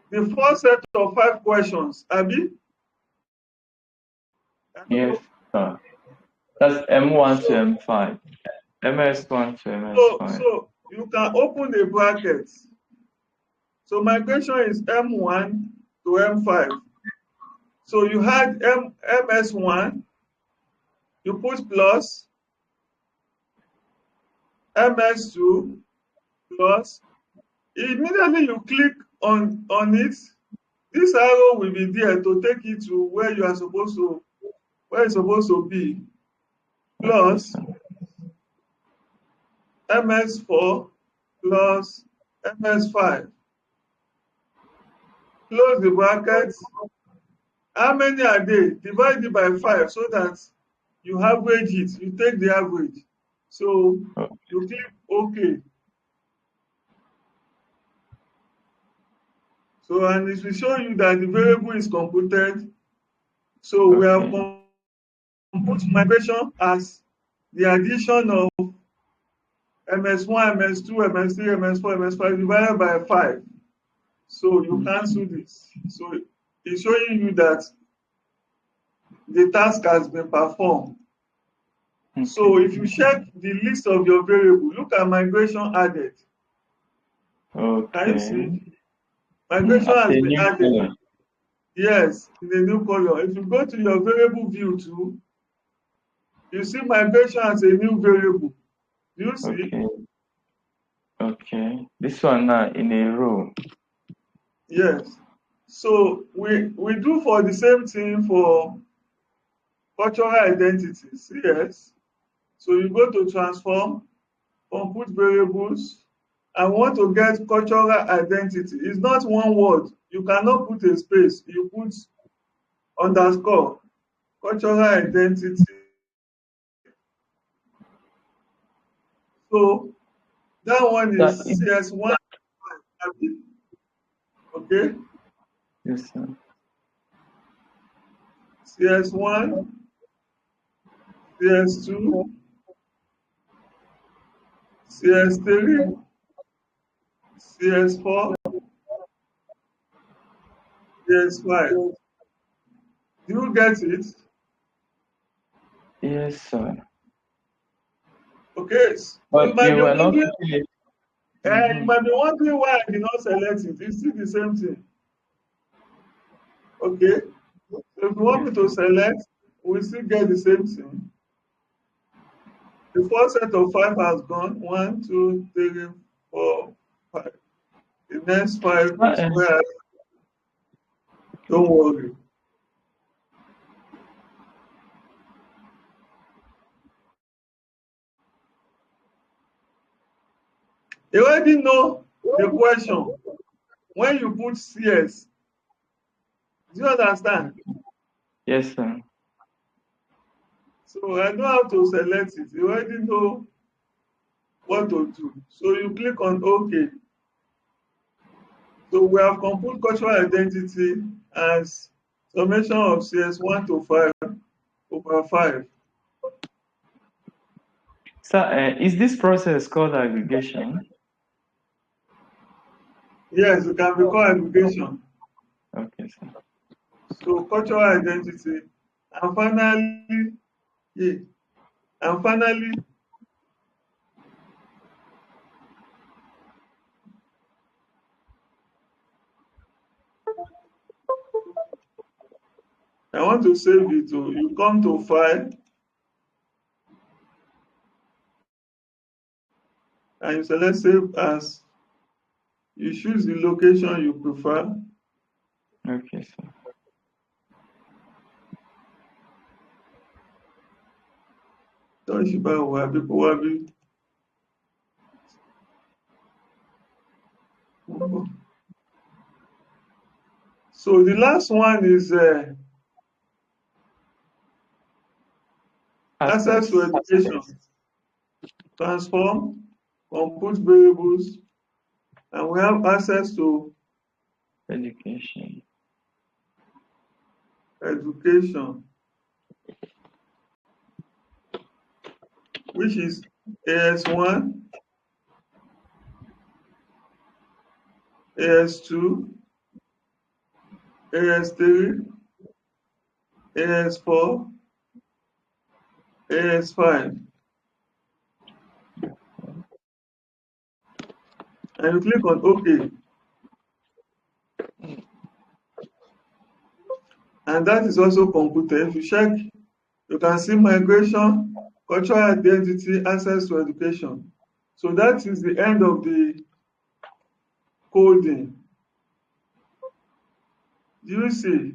the first set of 5 questions. Abi? Yes, sir. That's M1 to So, M5. MS1 to MS5. so you can open a bracket. So migration is M1 to M5. So you had MS1, you put plus, MS2 plus. Immediately you click on it, this arrow will be there to take you to where it's supposed to be. Okay, Plus sir. MS4 plus MS5. Close the bracket. How many are they? Divide it by 5 so that you average it. You take the average. So Oh, you click OK. So, and it will show you that the variable is computed. So we have okay. computed migration as the addition of MS1, MS2, MS3, MS4, MS5 divided by 5. So you cancel this. So it's showing you that the task has been performed. So Okay. if you check the list of your variable, look at migration added. Can you Okay. see? Migration As has a been new added. color. Yes, in a new color. If you go to your variable view too, you see migration as a new variable. Do you see? Okay. Okay. This one now in a row. Yes. So we do for the same thing for cultural identities. Yes. So you go to transform, compute variables, and want to get cultural identity. It's not one word. You cannot put a space. You put underscore. Cultural identity. So that one That is is, CS1. Okay. yes, sir. CS1, CS2, CS3, CS4, CS5. Do you get it? Yes, sir. Okay. But you were not putting it. You Mm-hmm. might be wondering why I did not select it. It's still the same thing. Okay. So if you want Yes, me to sir. select, we still get the same thing. The first set of 5 has gone. 1, 2, 3, 4, 5. The next 5 Sir, is where, don't worry. You already know the question when you put CS. Do you understand? yes, sir. So I know how to select it. You already know what to do. So you click on OK. So we have compute cultural identity as summation of CS1 to 5 over 5. Sir, is this process called aggregation? Yes, it can be called aggregation. Okay, sir. So cultural identity. And finally, yeah, and finally, I want to save it. You come to File and you select Save As. You choose the location you prefer. Okay, sir. Toshiba Wabi. So the last one is access to education. Transform, compute variables, and we have access to Education. education, which is AS1, AS2, AS3, AS4, AS5. And you click on OK. And that is also computed. If you check, you can see migration, cultural identity, access to education. So that is the end of the coding. Do you see?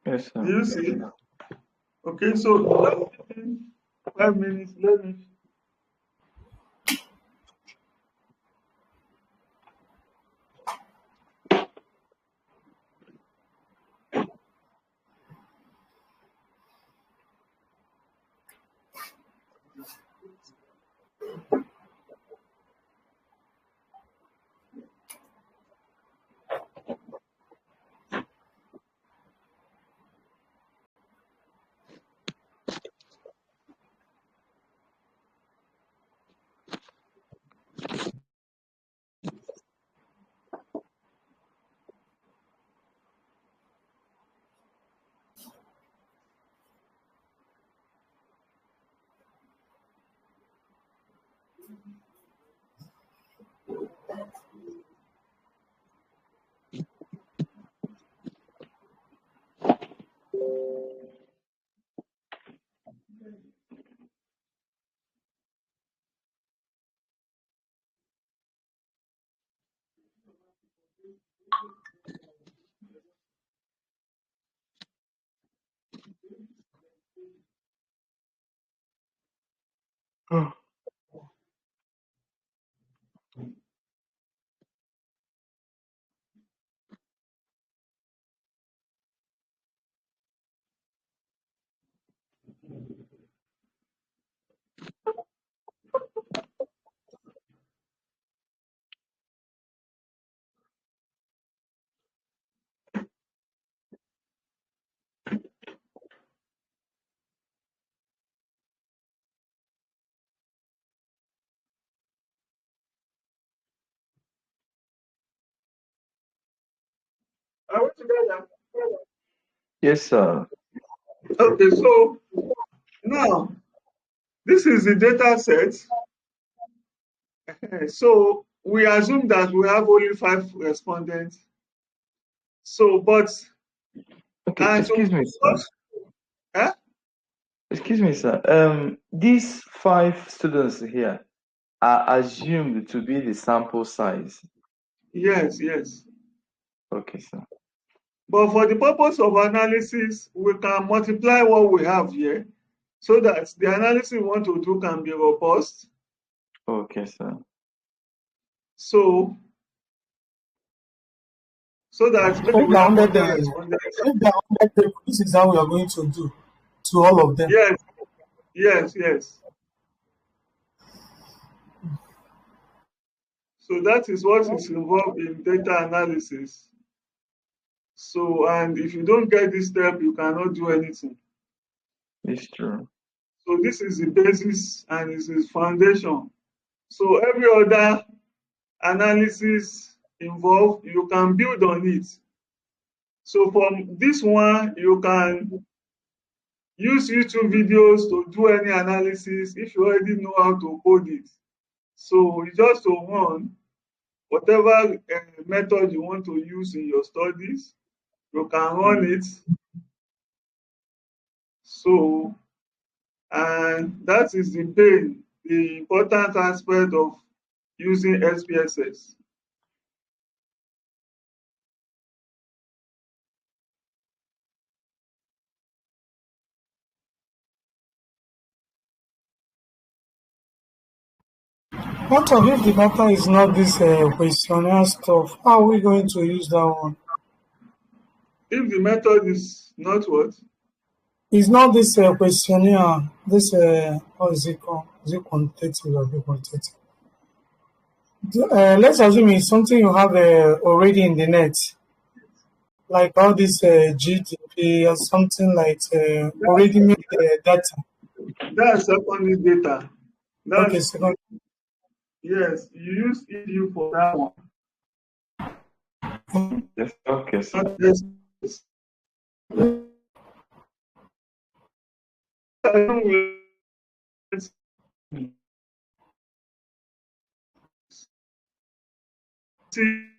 Yes, sir. Do you see? Okay, so 5 minutes. Let me. Are we together? Yes, sir. Okay, so now this is the data set. So we assume that we have only 5 respondents. So, but Okay, and so, excuse me, sir. eh? Excuse me, sir. These 5 students here are assumed to be the sample size. Yes, yes. Okay, sir. But for the purpose of analysis, we can multiply what we have here so that the analysis we want to do can be robust. Okay, sir. So that maybe If we they're have 100, 100 respondents. if they're 100 people, this is how we are going to do to all of them. Yes, yes. So that is what is involved in data analysis. So, and if you don't get this step, you cannot do anything. It's true. So this is the basis and this is foundation. So every other analysis involved, you can build on it. So from this one, you can use YouTube videos to do any analysis if you already know how to code it. So you just to run whatever method you want to use in your studies, you can run it So, and that is the important aspect of using SPSS. What of if the data is not this questionnaire stuff? How are we going to use that one? If the method is not what? It's not this questionnaire. This what is it called? Is it quantitative or is quantitative? Let's assume it's something you have already in the net, like all this GDP or something like already That's, made data. that's secondary data. Okay, That's, second. yes, you use EView for that one. Yes, okay, sir. Not SPSS. I don't will see.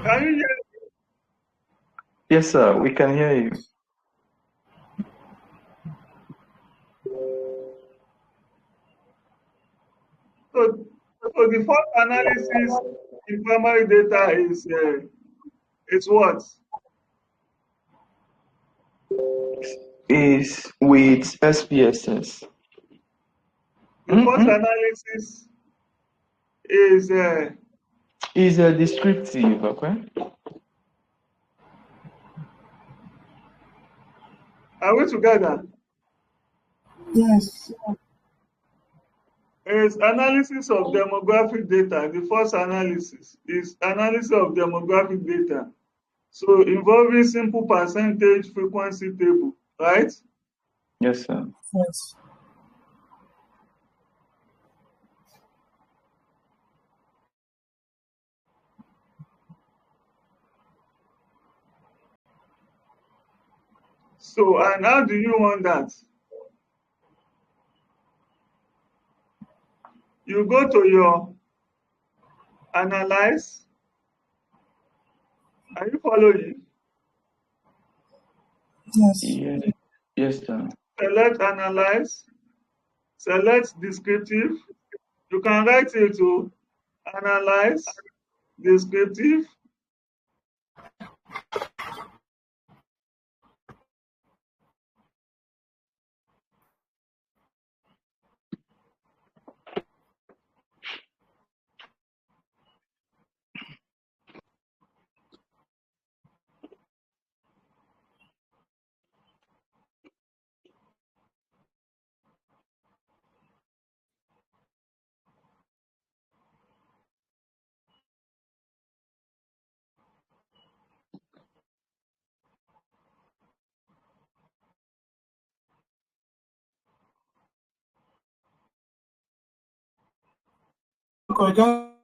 Can you hear? Yes, sir, we can hear you. So the first analysis in primary data is what? Is with SPSS. The first analysis is Is a descriptive, okay? are we together? Yes. Is analysis of demographic data. The first analysis is analysis of demographic data. So involving simple percentage frequency table, right? Yes, sir. Yes. So, and how do you want that? You go to your analyze. Are you following? Yes. Yeah. Yes, sir. Select analyze, select descriptive. You can write it to analyze, descriptive. Okay.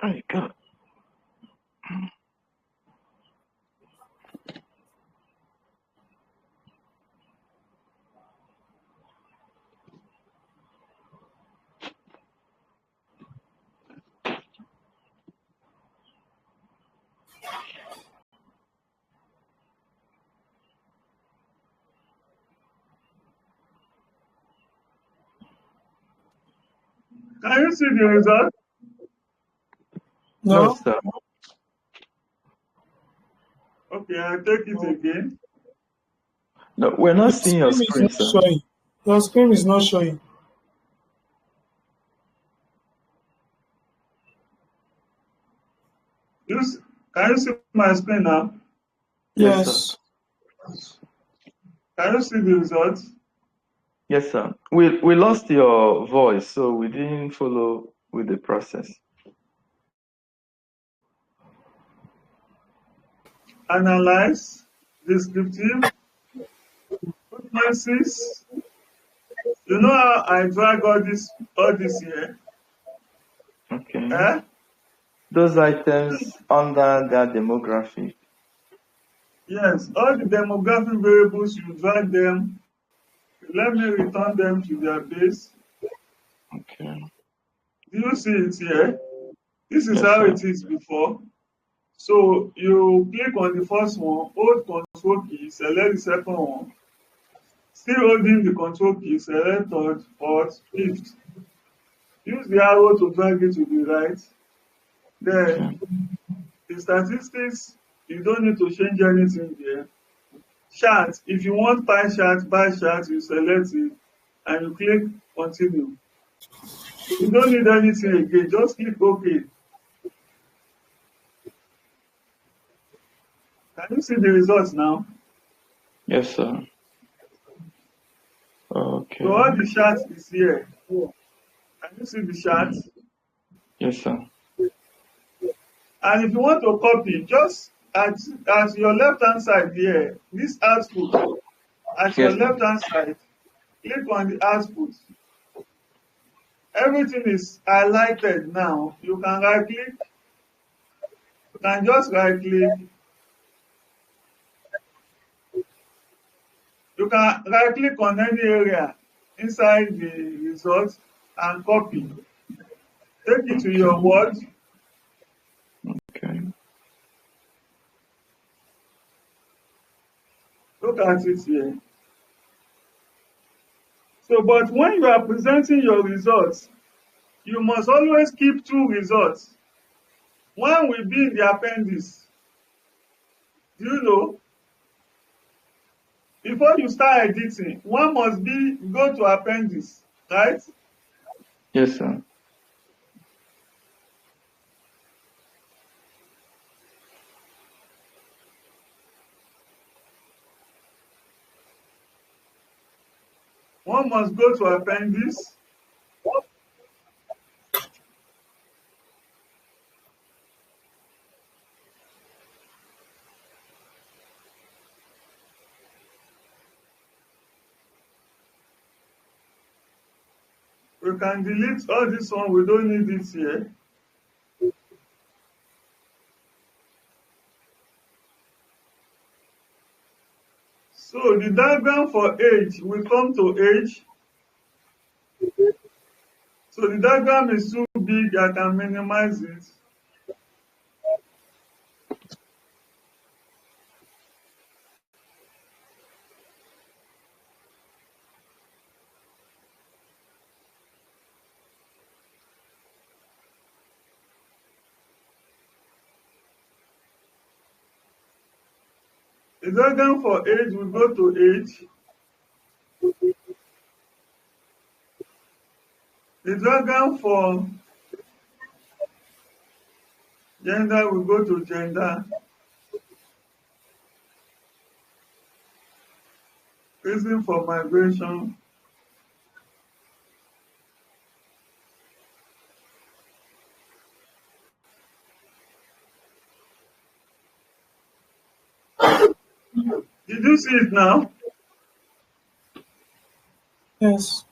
My God. Can you see the result? No, No, sir. Okay, I'll take it again. No, we're not your seeing your screen is screen, not sir. showing. Your screen is not showing. Can you see my screen now? Yes, sir. Yes. Can you see the results? Yes, sir. We lost your voice, so we didn't follow with the process. Analyze, descriptive, frequencies. You know how I drag all this here? Okay. Eh? Those items under their demography. Yes, all the demographic variables, you drag them. Let me return them to their base. Okay. Do you see it here? This is Yes, how sir. it is before. So you click on the first one, hold control key, select the second one. Still holding the control key, select third, fourth, fifth. Use the arrow to drag it to the right. Okay. Then the statistics, you don't need to change anything there. Chart, if you want pie chart, bar chart, you select it and you click continue. You don't need anything again, just click OK. Can you see the results now? Yes, sir. So all Okay. the charts is here. Can you see the chart? Yes, sir. And if you want to copy, just at your left hand side here, this output, at your Yes, sir. left hand side, click on the output. Everything is highlighted now. You can right click, you can just right click, you can right click on any area inside the result and copy. Take it to your Okay. Word. Okay. Look at it here. So, but when you are presenting your results, you must always keep two results. One will be in the appendix. Do you know? Before you start editing, one must be go to appendix, right? Yes, sir. One must go to appendix. We can delete all this one. We don't need it here. So the diagram for age, we come to age. So the diagram is too big, I can minimize it. The diagram for age, we go to age. The diagram for gender, we go to gender. Reason for migration. Did you see it now? Yes.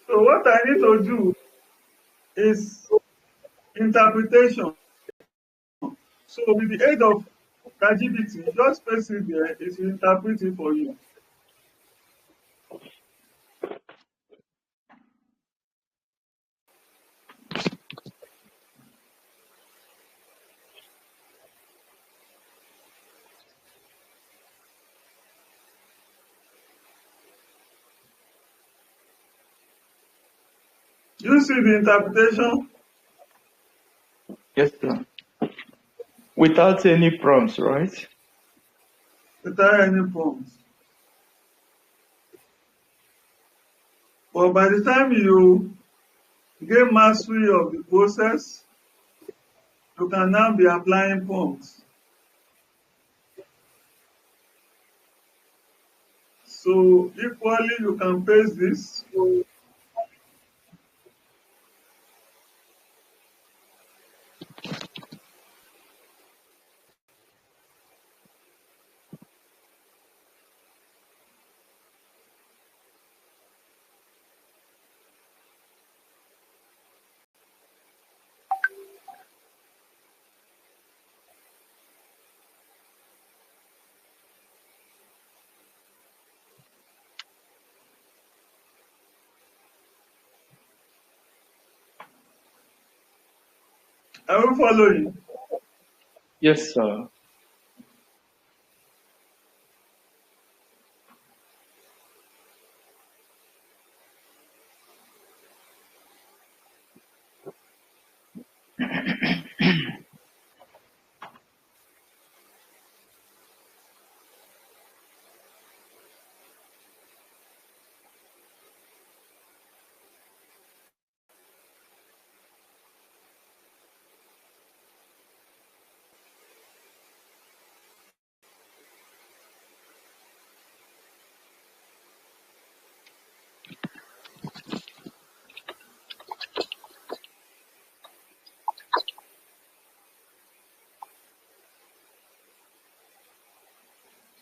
So what I need to do is interpretation. So with the aid of ChatGPT, just paste it there, it will interpret it for you. You see the interpretation? Yes, sir. Without any prompts, right? Without any prompts. But by the time you gain mastery of the process, you can now be applying prompts. So equally, you can paste this. Are you following? Yes, sir.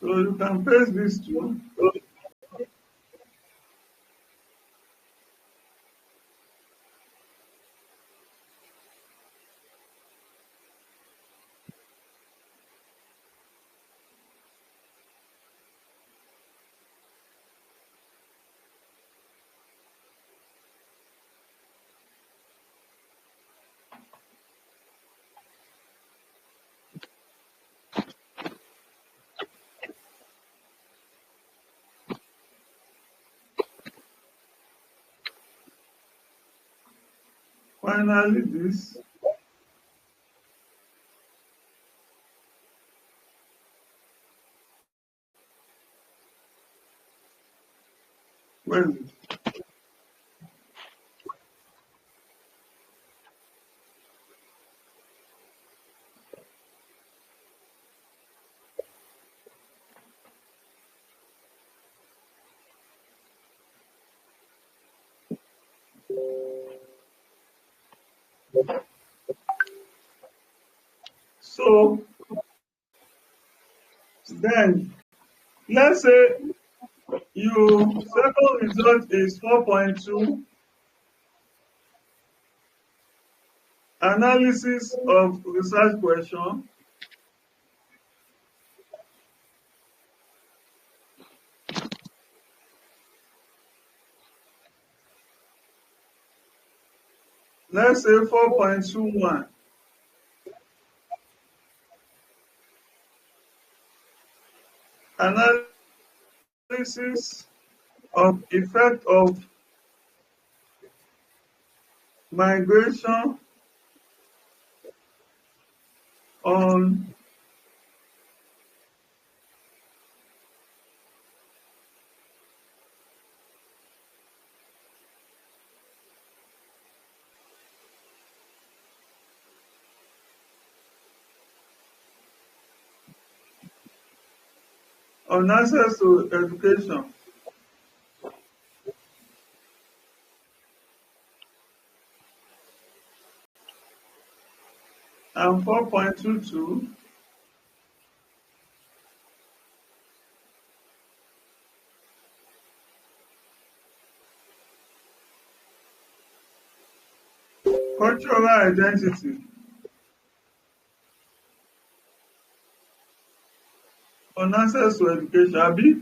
So you can paste this too. Finally, this. Where is it? So then, let's say your second result is 4.2 analysis of research question. Let's say 4.21 analysis of effect of migration on access to education. and 4.22. Cultural identity. On access to education, abi?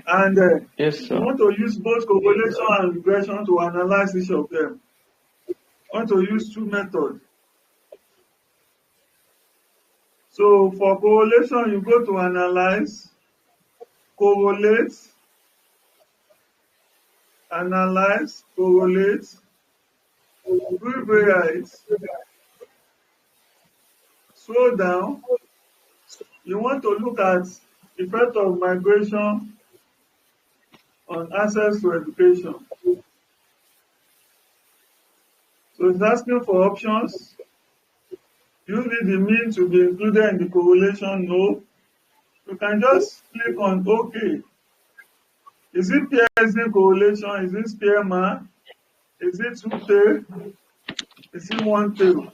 And Yes, you sir. want to use both correlation and regression to analyze each of them. You want to use two methods. So for correlation, you go to analyze, correlate, analyze, correlate, rewrite, slow down. You want to look at effect of migration on access to education. So it's asking for options. Do you need the mean to be included in the correlation? No. You can just click on OK. Is it Pearson correlation? Is it Spearman? Is it two-tail? Is it one-tail?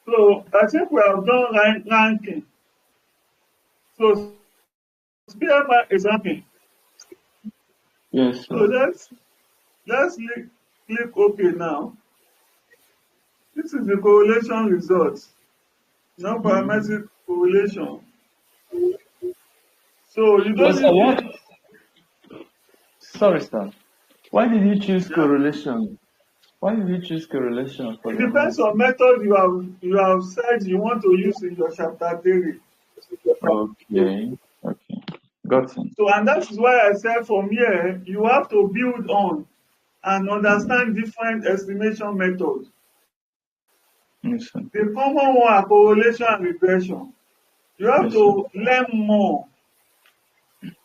So I think we have done ranking. So Spearman is ranking. Yes, So sir. let's click OK now. This is the correlation results. Non-parametric correlation. So you But don't sir, need what? the Sorry, sir. Why did you choose yeah. correlation? Why did you choose correlation for It the depends analysis? on method you have said you want to use in your chapter 3. Okay. Okay. Got it. So and that is why I said from here you have to build on and understand different estimation methods. Yes, sir. The common one are correlation and regression. You have Yes, sir. to learn more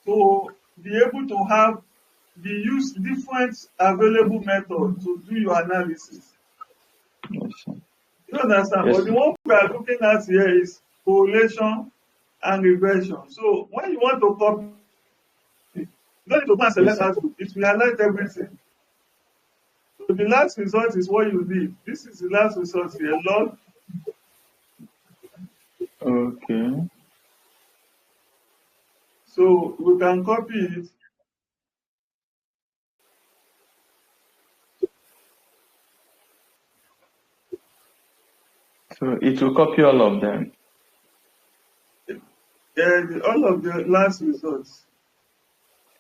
to be able to use different available methods to do your analysis. Yes, sir. You understand? Yes, But the sir. one we are looking at here is correlation and regression. So when you want to copy, you don't need to go and Yes, select sir. that group. It will highlight everything. So the last result is what you need. This is the last result here. Log. Okay. So we can copy it. So it will copy all of them. All of the last results.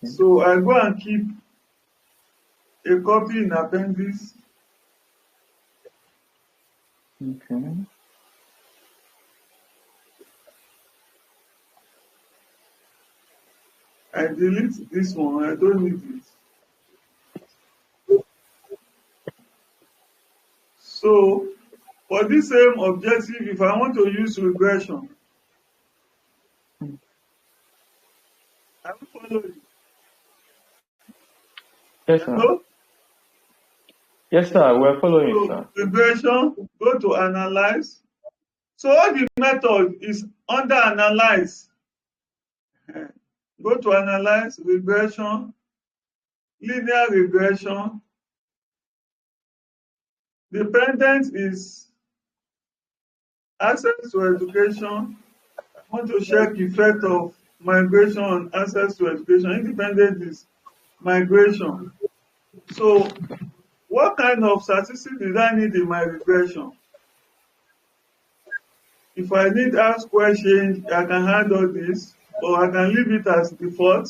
Okay. So I go and keep a copy in appendix. Okay. I delete this one. I don't need it. So for this same objective, if I want to use regression, I will follow it. Yes, sir. Hello? Yes, sir. We're following, So sir. regression, go to analyze. So all the method is under analyze. Go to analyze, regression, linear regression. Dependent is access to education. I want to check effect of migration on access to education. Independent is migration. So what kind of statistics did I need in my regression? If I need ask question, I can add all this, or I can leave it as default.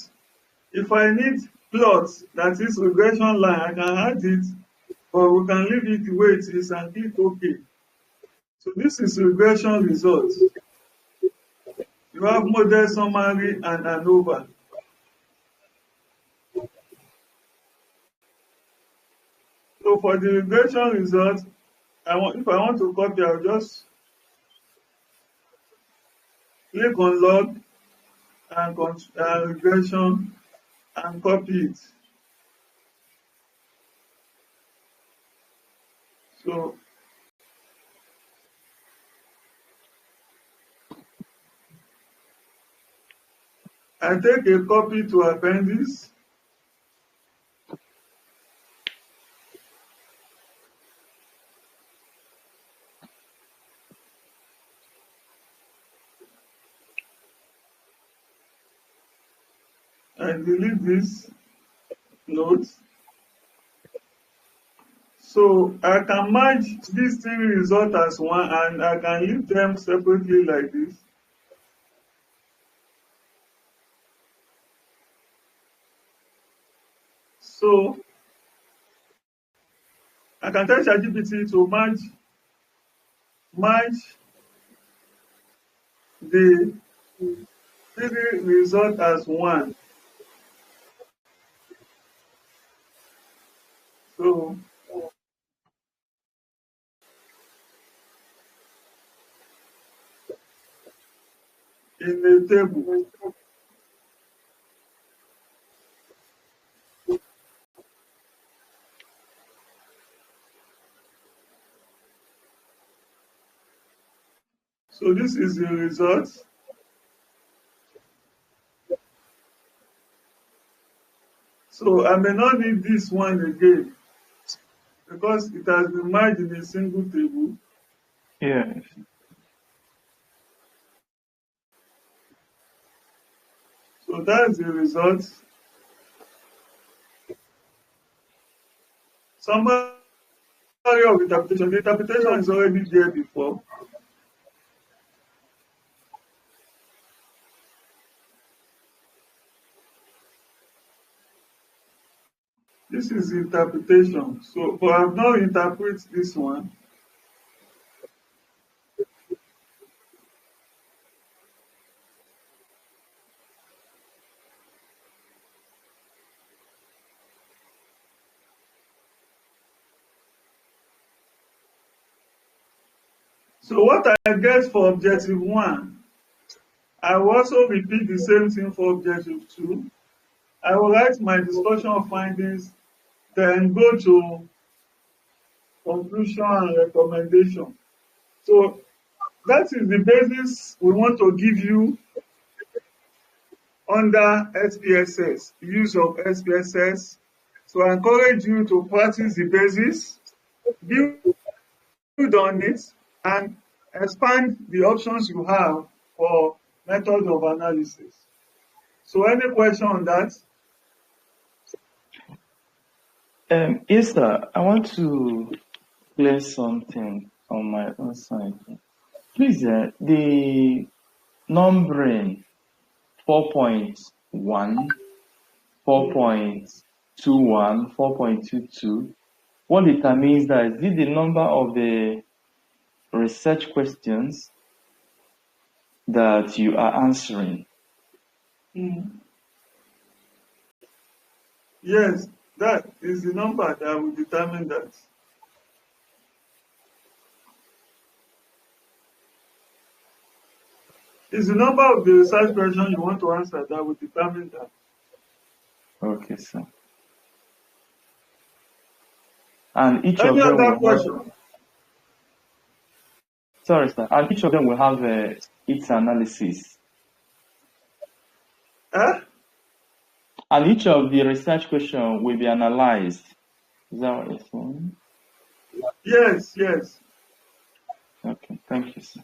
If I need plots, that is regression line, I can add it, or we can leave it the way it is and click OK. So this is regression results. You have model summary and ANOVA. So for the regression result, if I want to copy, I'll just click on log and regression and copy it. So I take a copy to appendix. I delete this note. So I can merge these three results as one and I can leave them separately like this. So I can tell ChatGPT to merge the three result as one. So in a table. So this is the result. So I may not need this one again because it has been merged in a single table. Yes. So that's the result. Summary of interpretation. The interpretation is already there before. This is interpretation. So, but I've now interpret this one. So what I get for objective one, I will also repeat the same thing for objective two. I will write my discussion of findings, then go to conclusion and recommendation. So that is the basis we want to give you under SPSS, use of SPSS. So I encourage you to practice the basis, build on it, and expand the options you have for method of analysis. So any question on that? Yes, sir. I want to clear something on my own side. Please, the numbering 4.1, 4.21, 4.22, what determines that? Is it the number of the research questions that you are answering? Yes, that is the number that will determine that. It's the number of the research question you want to answer that will determine that. Okay, sir. And each Any of them other will question? have, sorry, sir, and each of them will have its analysis. Eh? And each of the research question will be analyzed. Is that what you're saying? Yes, yes. Okay, thank you, sir.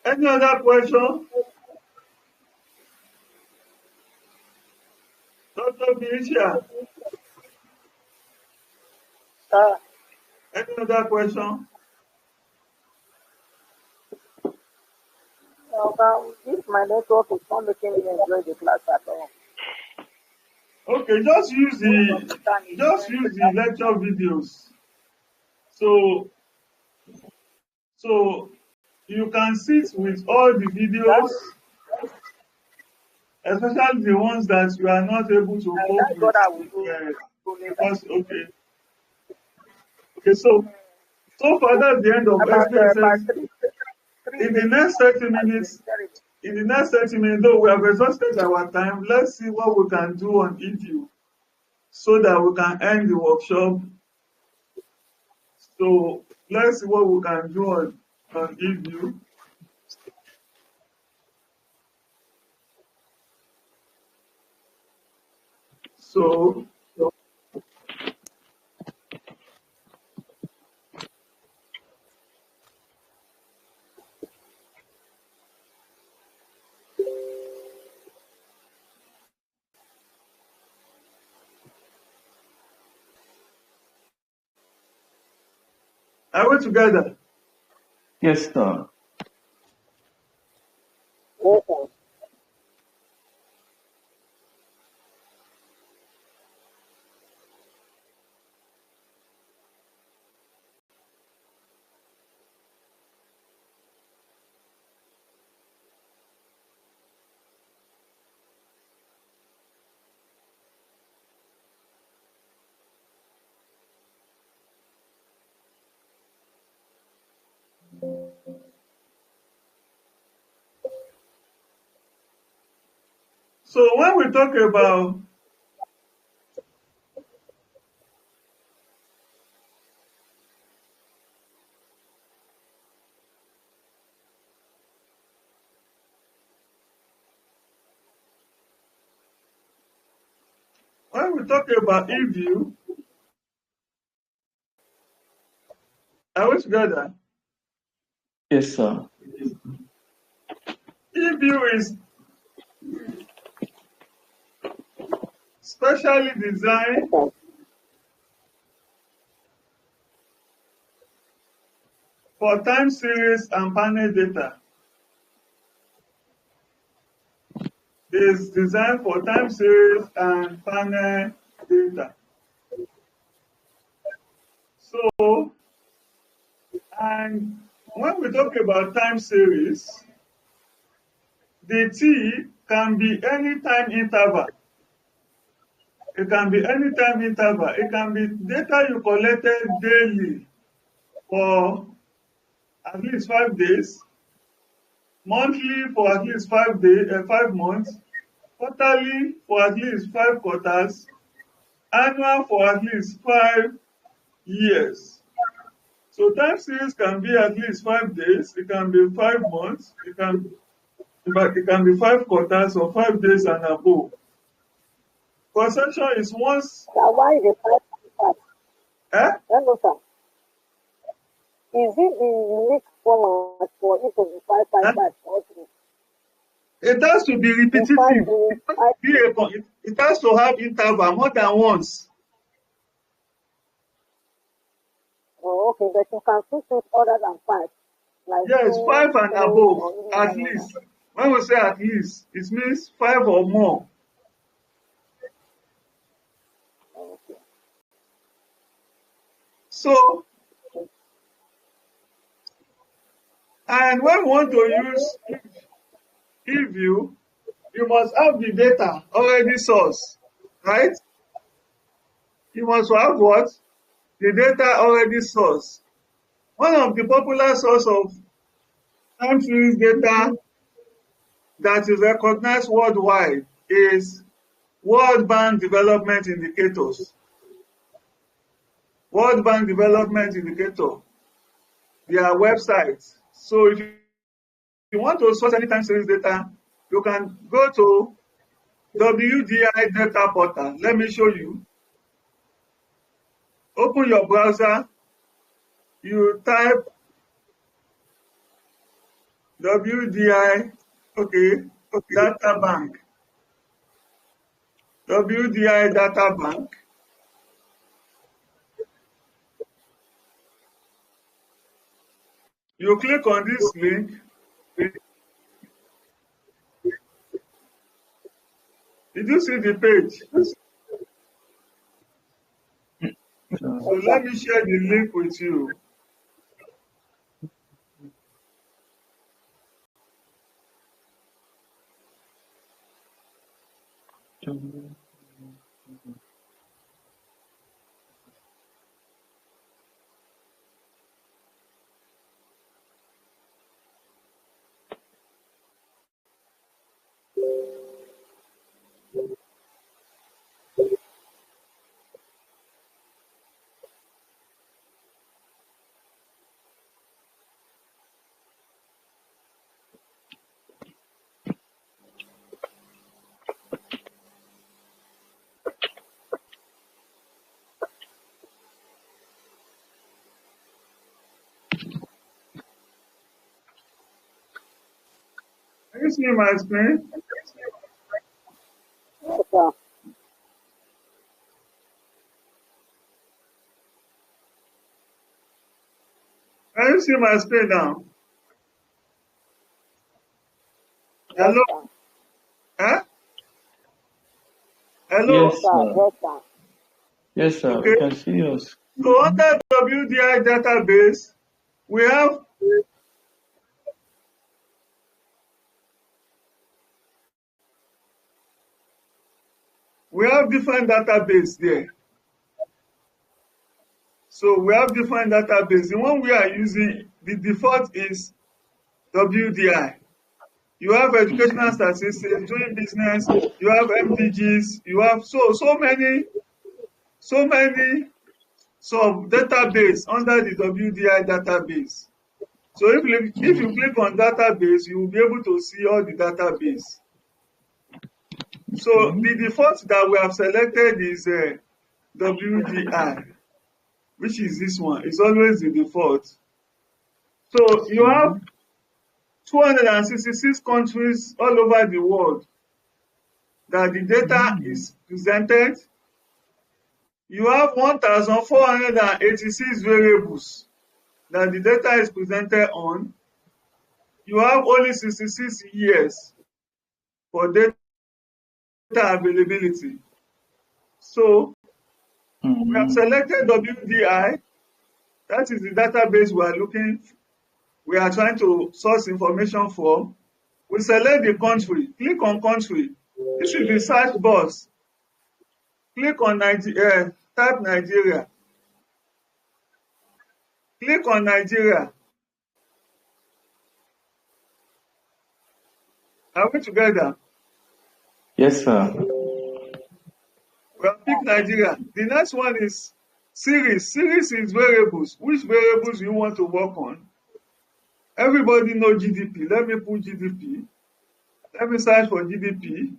Any other question? Dr. Birisha, any other question? If my network is not making me enjoy the class at all. Okay, just use the lecture videos. So you can sit with all the videos, especially the ones that you are not able to cope That's with. what I will do. Because okay, so far that's the end of About SPSS. three In the days next 30 has been minutes, terrible. though we have exhausted our time, let's see what we can do on EView so that we can end the workshop. So let's see what we can do on EView. So Are we together? Yes, sir. Yes, sir. So when we talk about EView, are we together? Yes, sir. EView is specially designed for time series and panel data. Is designed for time series and panel data. So, and when we talk about time series, the T can be any time interval. It can be any time interval. It can be data you collected daily for at least 5 days, monthly for at least 5 days, 5 months, quarterly for at least 5 quarters, annual for at least 5 years. So time series can be at least 5 days, it can be 5 months, it can be 5 quarters or 5 days and above. Concession is once Sir, why is it 5 eh? Hello, sir. Is it the unique format for it to be Eh? 555 also? It has to be In fact, repetitive. the It has to five be it has to have interval more than once. oh, okay, but you can fix it other than 5, like Yes, 2, 5 and 3, above, or even at 1 number. least. When we say at least, it means 5 or more. Okay. So, and when we want to use EView, you must have the data already sourced, right? You must have what? The data already sourced. One of the popular source of time series data that is recognized worldwide is World Bank Development Indicators. World Bank Development Indicator, their website. So if you want to source any time series data, you can go to WDI data portal. Let me show you. Open your browser, you type WDI, data bank. WDI data bank. You click on this link. Did you see the page? So Yes, sir. let me share the link with you. Can you see my screen? Yes, sir. Can you see my screen now? Yes, Hello? sir. Eh? Hello? Yes, Yes, sir. sir. Yes, sir. Yes, sir. We Okay. can see us. So under WDI database, we have different database there. So we have different database. The one we are using, the default is WDI. You have educational statistics, doing business, you have MDGs, you have so many some database under the WDI database. So if you click on database, you will be able to see all the database. So the default that we have selected is WDI, which is this one. It's always the default. So you have 266 countries all over the world that the data is presented. You have 1,486 variables that the data is presented on. You have only 66 years for data availability. So we have selected WDI. That is the database we are trying to source information from. We select the country, click on country. This is the search box. Click on Nigeria, type Nigeria. Click on Nigeria. Are we together? Yes, sir. We have picked Nigeria. The next one is series. Series is variables. Which variables you want to work on? Everybody know GDP. Let me put GDP. Let me search for GDP.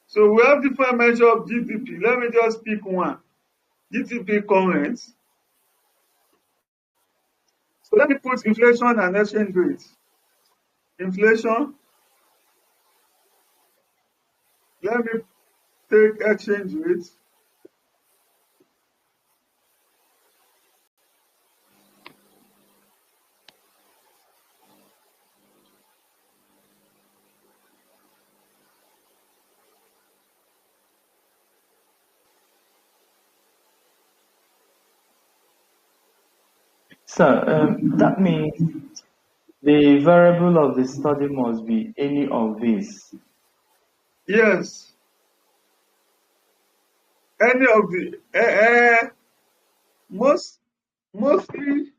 So we have different measure of GDP. Let me just pick one. GDP current. So let me put inflation and exchange rate. Inflation. Let me take exchange rate. Sir, that means the variable of the study must be any of these. Yes. Any of the mostly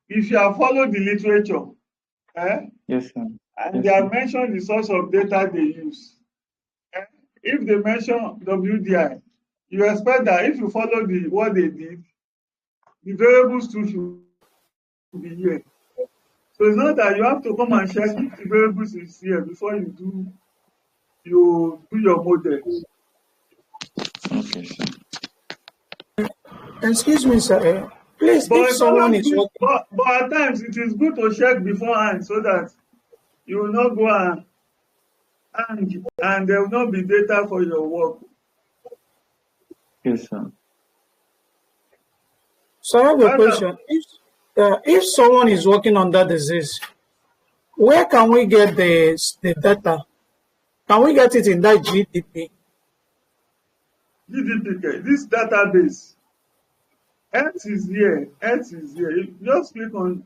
if you have followed the literature, Yes, sir. and Yes, they sir. have mentioned the source of data they use. If they mention WDI, you expect that if you follow what they did, the variables too should be here. So it's not that you have to come and check if the variables is here before you do your model. Okay, sir. Excuse me, sir. Please, But if it's someone always is good, working, but at times it is good to check beforehand so that you will not go and there will not be data for your work. Yes, sir. so I have a Madam, question. If someone is working on that disease, where can we get the data? Can we get it in that GDP? GDP, this database, Earth is here. Earth is here. You just click on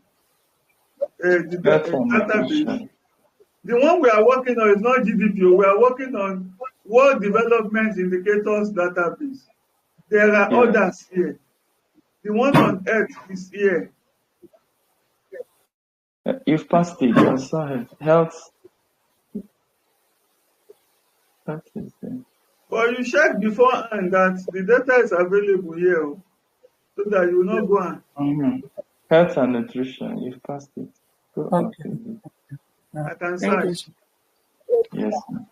the That's on database. nutrition. The one we are working on is not GDP. We are working on World Development Indicators database. There are Yeah. others here. The one on Earth is here. You've passed it. I saw it. Health. That is it. But you check beforehand that the data is available here so that you will not go and Health and nutrition. You've passed it. Go out. Okay. I can Thank you. search. Yes, sir.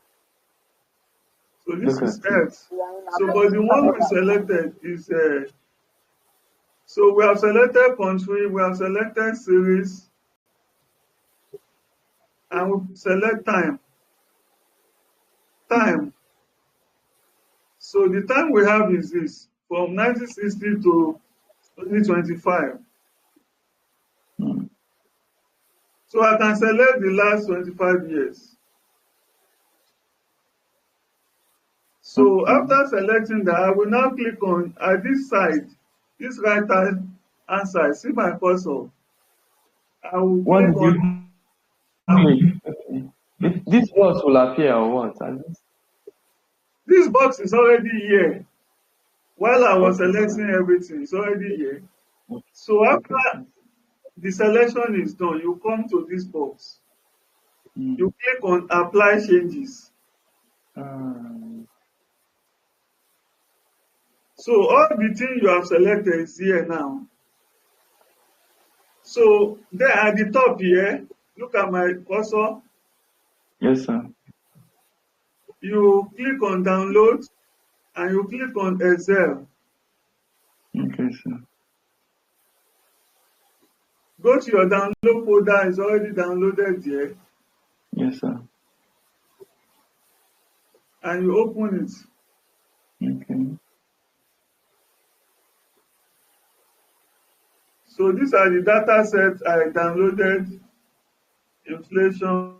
So this Look is at it. Earth. So but the one we selected is so we have selected country, we have selected series, and we select time. time. So the time we have is this, from 1960 to 2025. So I can select the last 25 years. So after selecting that, I will now click on at this side, this right hand side, see my cursor. I will What click did you on click? Okay. This box will appear or what? this box is already here. While I was Okay. selecting everything, it's already here. Okay. So Okay. after the selection is done, you come to this box. You click on apply changes. So all the thing you have selected is here now. So there at the top here, look at my cursor. Yes, sir. You click on download and you click on Excel. Okay, sir. Go to your download folder, it's already downloaded there, Yes, sir. and you open it. Okay. So these are the data sets I downloaded, inflation.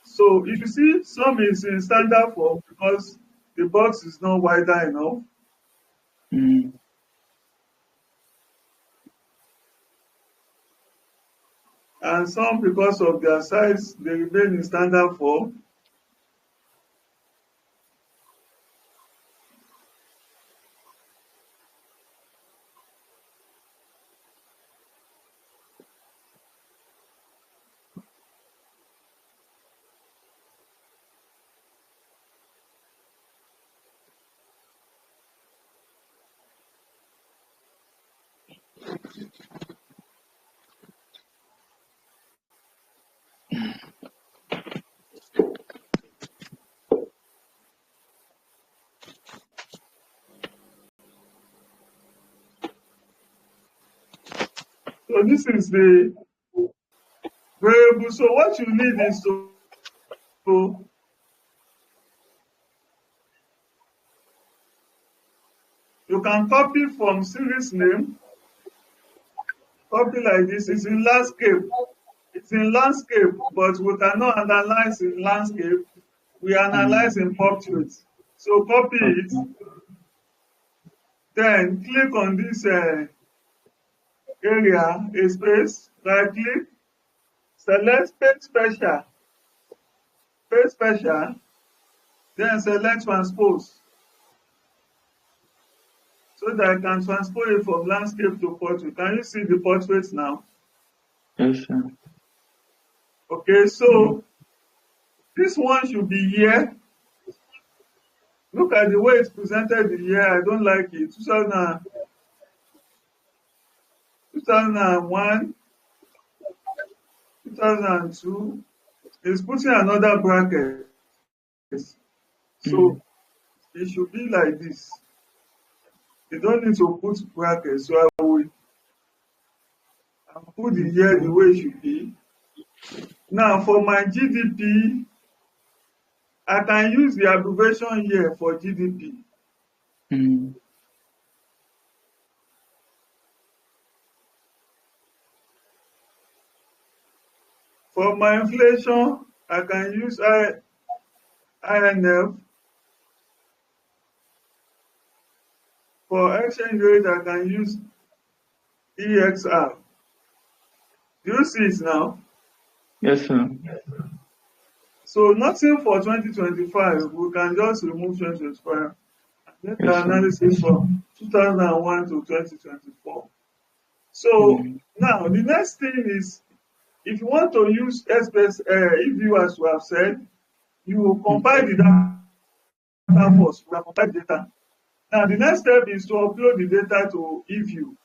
So if you see, some is in standard form because the box is not wider enough. And some, because of their size, they remain in standard form. So this is the variable. So what you need is to you can copy from series name, copy like this. It's in landscape. It's in landscape, but we cannot analyze in landscape. We analyze in portrait. So copy it, then click on this area, a space, right click, select page special, then select transpose. So that I can transpose it from landscape to portrait. Can you see the portrait now? Yes, sir. Okay, so this one should be here. Look at the way it's presented here. I don't like it. 2001, 2002. It's putting another bracket. So it should be like this. You don't need to put brackets. So I'll put it here the way it should be. Now for my GDP, I can use the abbreviation here for GDP. For my inflation, I can use INF. For exchange rate, I can use EXR. Do you see it now? Yes, sir. So nothing for 2025. We can just remove 2025 and get the Yes, sir. analysis from 2001 to 2024. So now the next thing is, if you want to use SPSS, EViews, as we have said, you will compile the data first. We have compiled data. Now the next step is to upload the data to EViews.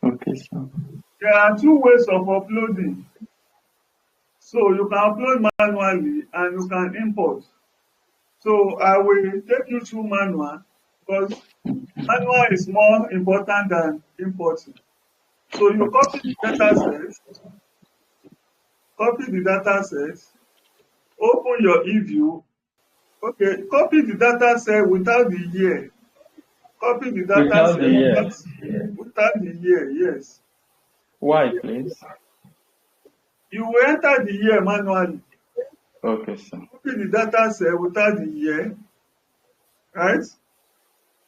Okay, sir. There are two ways of uploading. So you can upload manually and you can import. So I will take you through manual because manual is more important than importing. So you copy the data set, Open your EView. Okay, copy the data set without the year. Copy the data Without set the year. without the year, yes. Why, please? You will enter the year manually. Okay, sir. Copy the data set without the year, right?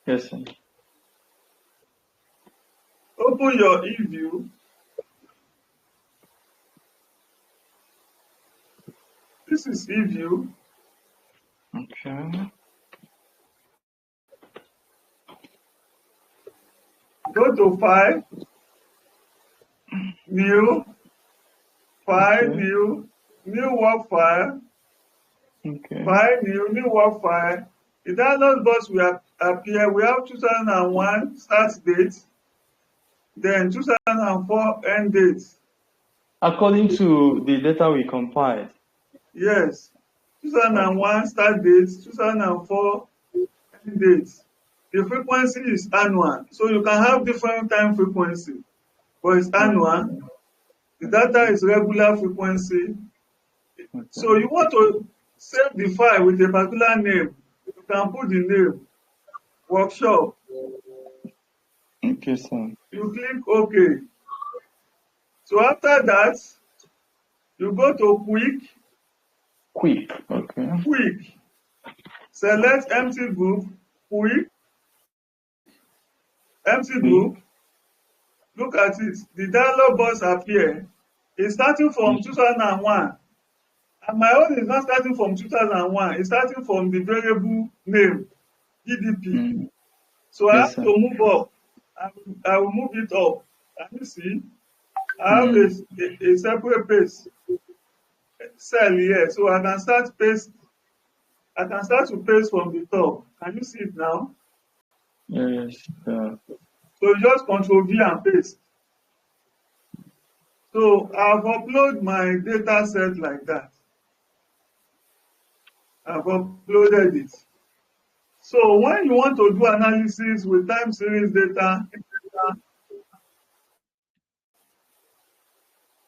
Yes, sir. Open your EView. This is EView. Okay. Go to File, New, File, Okay. New work file, Okay. File, New work file. The dialog box will appear. We have 2001 start date, then 2004 end date. According to the data we compiled. Yes, Okay. 2001 start date, 2004 end date. The frequency is annual, so you can have different time frequency, but it's annual. The data is regular frequency. So Okay. you want to save the file with a particular name, you can put the name, workshop. Okay, sir. You click OK. So after that, you go to Quick. Okay. quick, select empty group, quick, empty Quick. group. Look at it. The dialog box appear. It's starting from 2001. And my own is not starting from 2001. It's starting from the variable name, GDP. So I Yes, have sir. to move up. I will move it up. Can you see? I have a separate paste cell here. So I can start to paste from the top. Can you see it now? Yes, sir. So you just Control V and paste. So I've uploaded my data set like that. I've uploaded it. So when you want to do analysis with time series data,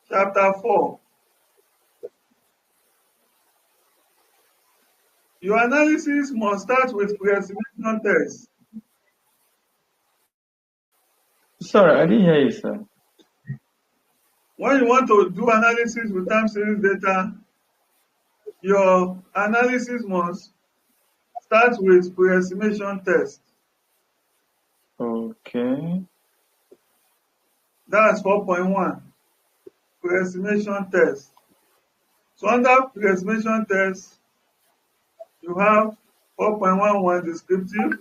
chapter 4, your analysis must start with pre-estimation test. Sorry, I didn't hear you, sir. When you want to do analysis with time series data, your analysis must start with pre-estimation test. Okay. That's 4.1, pre-estimation test. So under pre-estimation test, you have 4.11 descriptive,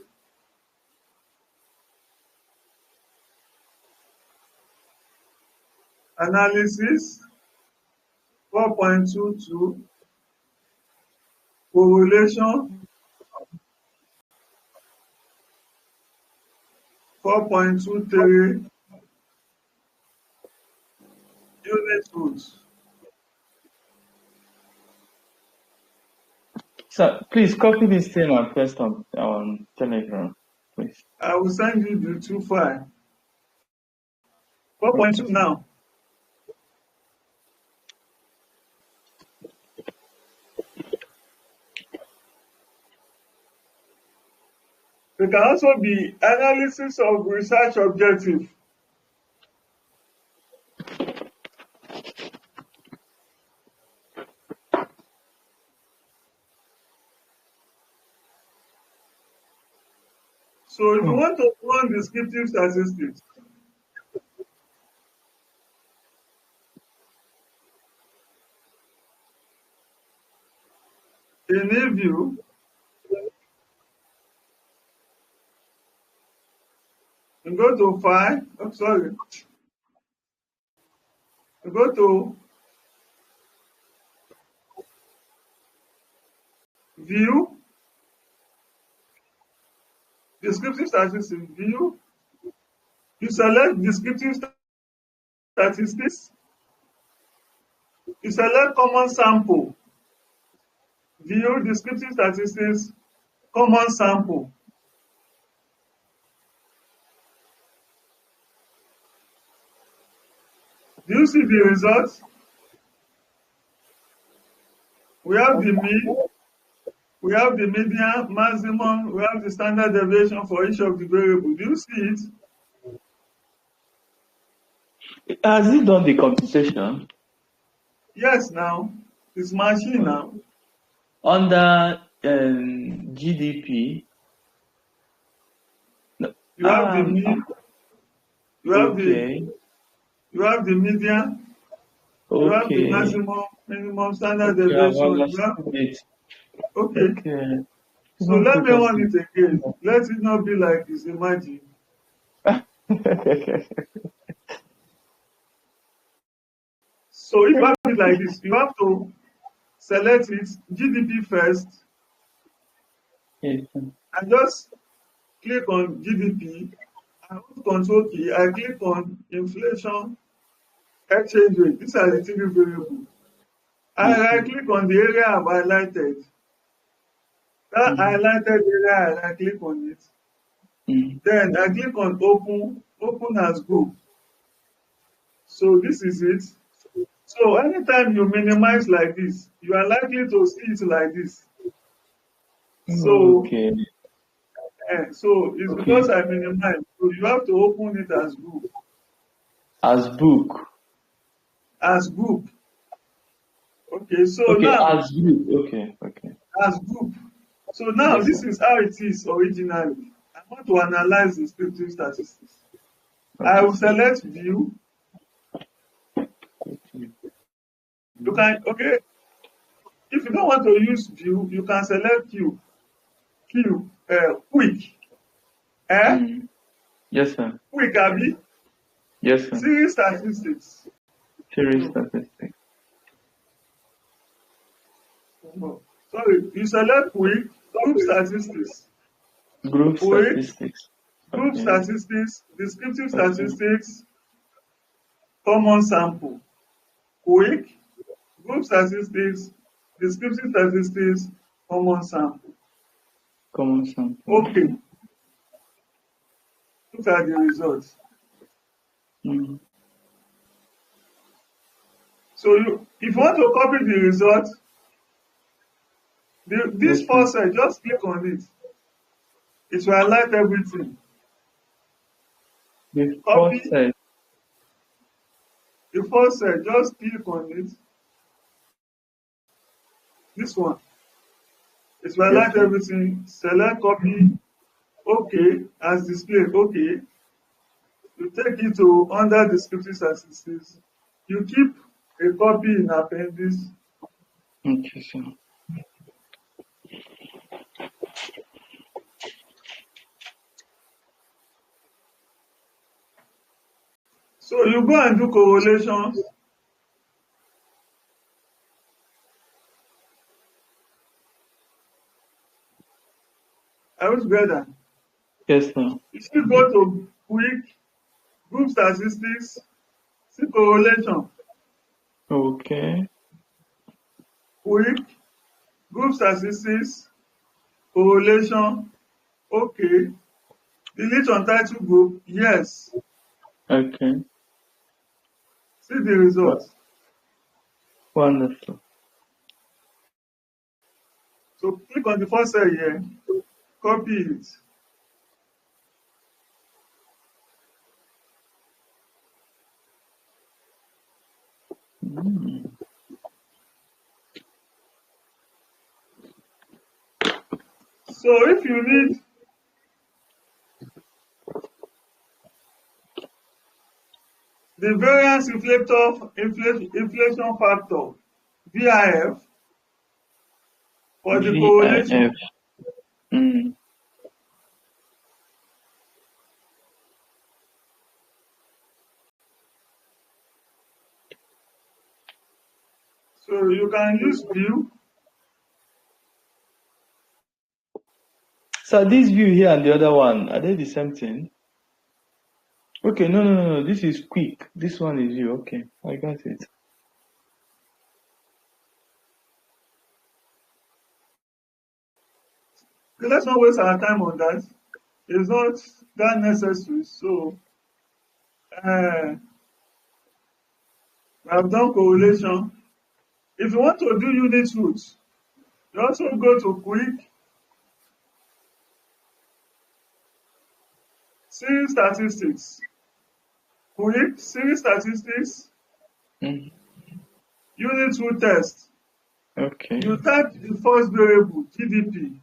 analysis, 4.22, correlation, 4.23, unit roots. Sir, please copy this thing and paste on Telegram, please. I will send you the two file. Okay, 4.2 sir. now. It can also be analysis of research objective. So if you want to run descriptive statistics, in EView, you go to File, you go to View, Descriptive Statistics, View, you select Descriptive Statistics, you select Common Sample, View, Descriptive Statistics, Common Sample. Do you see the results? We have the mean, we have the median, maximum, we have the standard deviation for each of the variables. Do you see it? Has it done the computation? Yes, now. It's machine now. Under GDP? No. You have the mean, you have Okay. you have the median, you have the Okay. maximum, minimum, standard Okay, I've deviation. You have, understood it. okay. Okay. So Even let quick me run and it again. Let it not be like this. Imagine. simple. So if you have it like this, you have to select it, GDP first, Yes, sir. and just click on GDP. I hold Control key. I click on inflation, exchange rate. These are the three variables. I Yes, sir. right click on the area I've highlighted. That Mm, highlighted area, I click on it. mm. Then I click on open as group. So this is it. So anytime you minimize like this, you are likely to see it like this. So, Okay. so it's Okay. because I minimize. So you have to open it as group. As book. As group. Okay, so Okay, now as group. Okay, okay. as group. So now Yes, this sir. is how it is originally. I want to analyze descriptive statistics. I Okay. will select view. You can, okay, if you don't want to use view, you can select quick. Mm. Yes, sir. Quick, Abi. Yes, sir. Series statistics. Series No, statistics. no. Sorry, you select quick, group statistics. Group Quick, statistics. group Okay. statistics, descriptive Okay. statistics, common sample. Quick, group statistics, descriptive statistics, common sample. Common sample. Okay, look at the results. Mm. So if you want to copy the result, this Yes, sir. first cell, just click on it. It will highlight everything. The Copy first set. the first cell, just click on it. This one. It will Yes, highlight sir. everything. Select copy. Okay, as displayed. Okay. You take it to under descriptive statistics. You keep a copy in appendix. Okay, sir. So you go and do correlations. I was better. Yes, sir. You still go to quick group statistics, see correlation. Okay. Quick group statistics, correlation. Okay. Delete untitled group. Yes. Okay. See the results. Wonderful. So click on the first cell here, copy it. Mm. So if you need the variance inflation factor, VIF, for the correlation, VIF. Mm. so you can use view. So this view here and the other one, are they the same thing? Okay, no. This is quick. This one is view. Okay, I got it. Okay, let's not waste our time on that. It's not that necessary. So we have done correlation. If you want to do unit root, you also go to quick series statistics. Quick series statistics, Mm. unit root test. Okay. You type the first variable, GDP.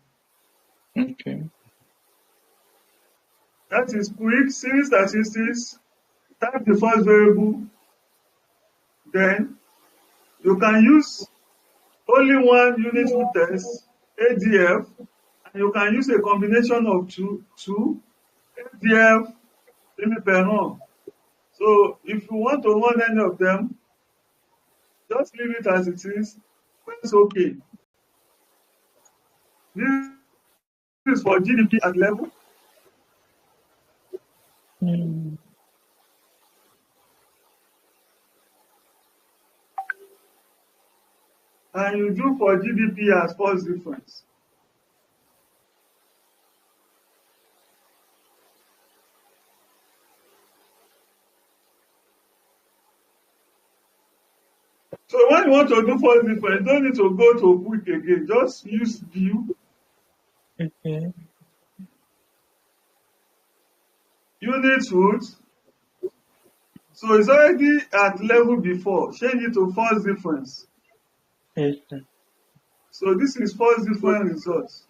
Okay. That is quick series statistics. Type the first variable, then you can use only one unit root test, ADF, and you can use a combination of two ADF, imiperon. So if you want to run any of them, just leave it as it is. Press OK. This is for GDP at level. Mm. And you do for GDP as first difference. So when you want to do first difference, you don't need to go to quick again. Just use view, Okay. unit root. So it's already at level before. Change it to first difference. Yes, sir. So this is first difference results.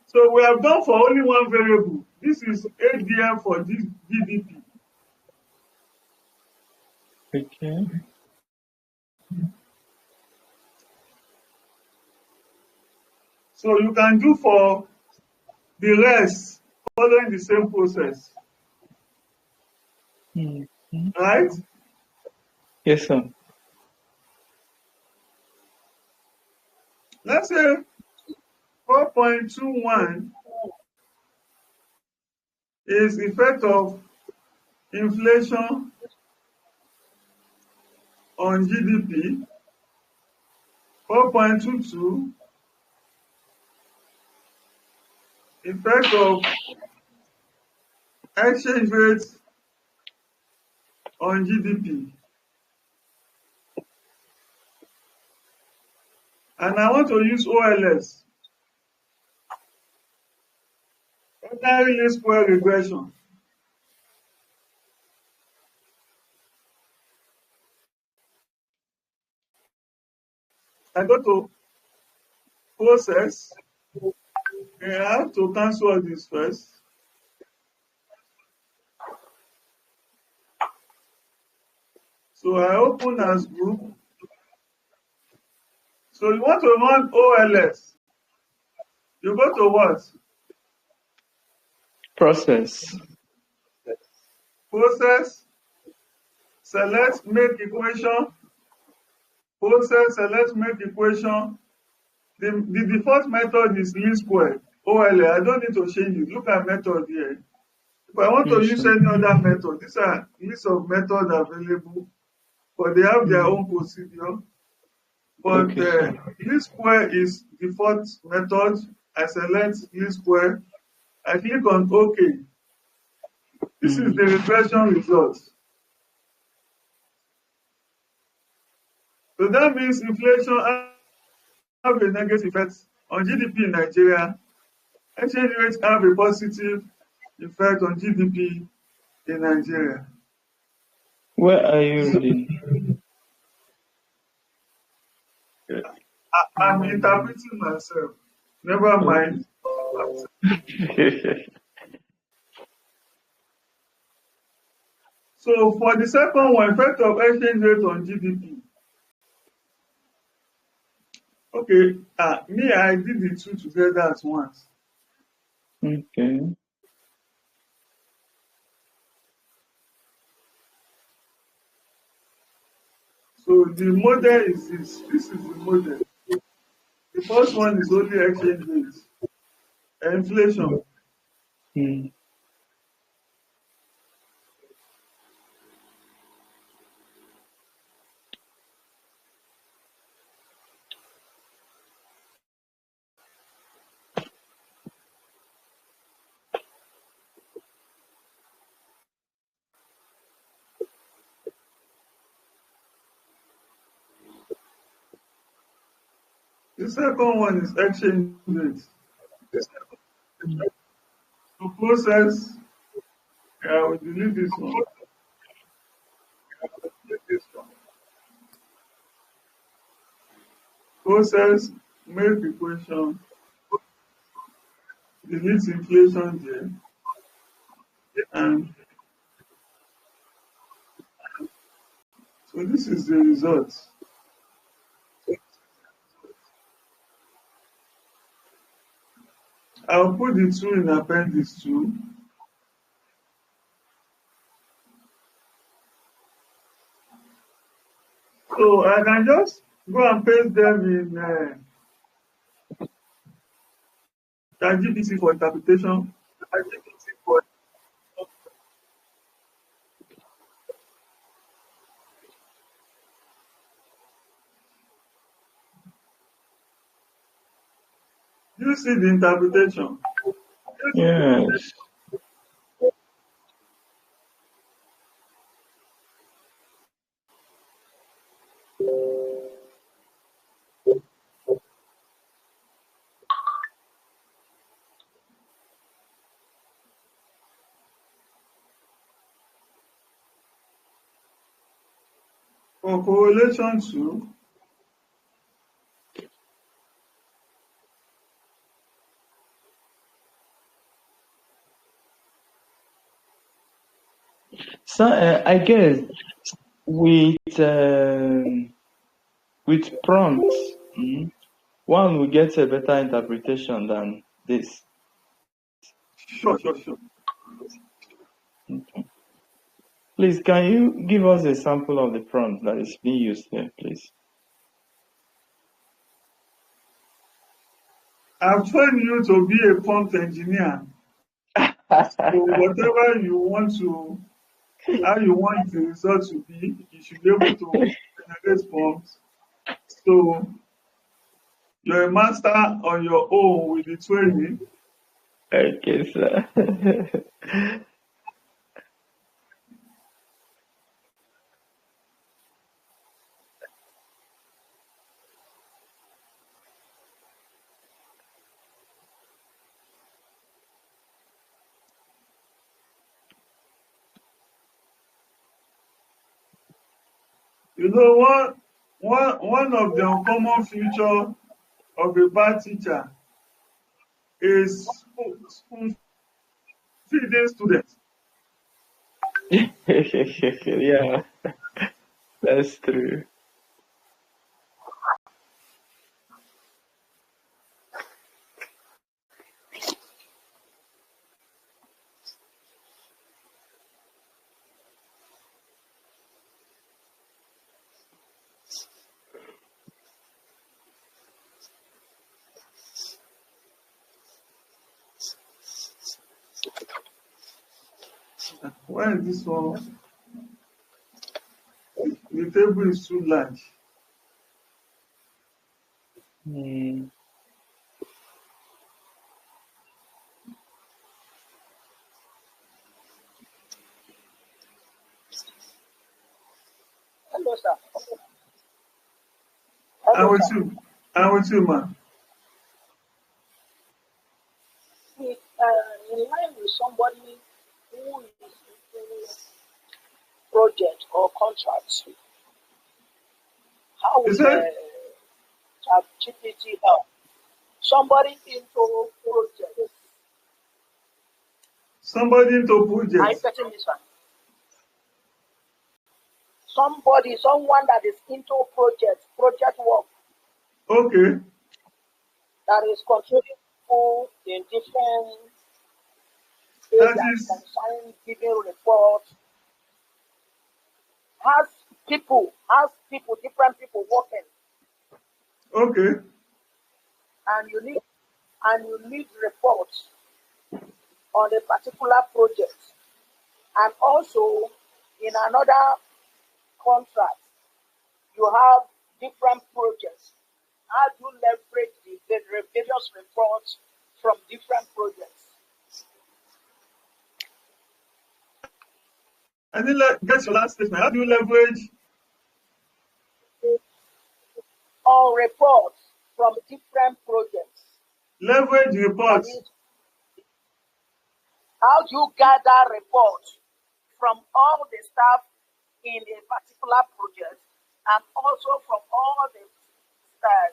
So we have done for only one variable. This is ADM for this GDP. Okay. So you can do for the rest following the same process, Mm. right? Yes, sir. Let's say 4.21 is effect of inflation on GDP. 4.22 effect of exchange rate on GDP. And I want to use OLS, ordinary least square regression. I go to process, and I have to cancel all this first. So I open as group. So you want to run OLS. You go to what? Process. Process, select make equation, process, select make equation. The default method is least square, OLS. I don't need to change it. Look at method here. If I want to Yes, use sir. any other method, these are list of methods available, but they have their Mm. own procedure. But Okay, sir. least square is default method. I select least square. I click on OK. This is Mm. the regression results. So that means inflation have a negative effect on GDP in Nigeria. Exchange rates have a positive effect on GDP in Nigeria. Where are you reading? I'm interpreting myself. Never mind. Okay. So for the second one, effect of exchange rate on GDP. Okay, me, I did the two together at once. Okay. So the model is this. This is the model. The first one is only exchange rate, inflation. Mm. The second one is exchange rate. To process, I will delete this one. Process, make equation, delete inflation there, and so this is the result. I'll put the 2 in appendix 2. So I can just go and paste them in ChatGPT for interpretation. You see the interpretation. Yes. For correlation 2, So I guess with prompts, one will get a better interpretation than this. sure. Please, can you give us a sample of the prompt that is being used here, please? I've trained you to be a prompt engineer. So whatever you want to, how you want the result to be, you should be able to generate prompts. So you're a master on your own with the training. Okay, sir. You know one of the uncommon feature of a bad teacher is spoon feeding students. Yeah, that's true. Why is this one? The table is too large. Mm. Hello, sir. I'm Hello, with sir. you. I'm with you, man. With, in line with somebody who is into project or contracts, how Is will it ChatGPT help? Somebody into project. somebody into Are you project? getting this one? Someone that is into project work, Okay. that is contributing people in different That areas is concerning giving reports, has different people working, okay. and you need reports on a particular project, and also in another contract, you have different projects. How do you leverage the various reports from different projects? I didn't get your last statement. How do you leverage? Or reports from different projects. Leverage That reports. is, how do you gather reports from all the staff in a particular project and also from all the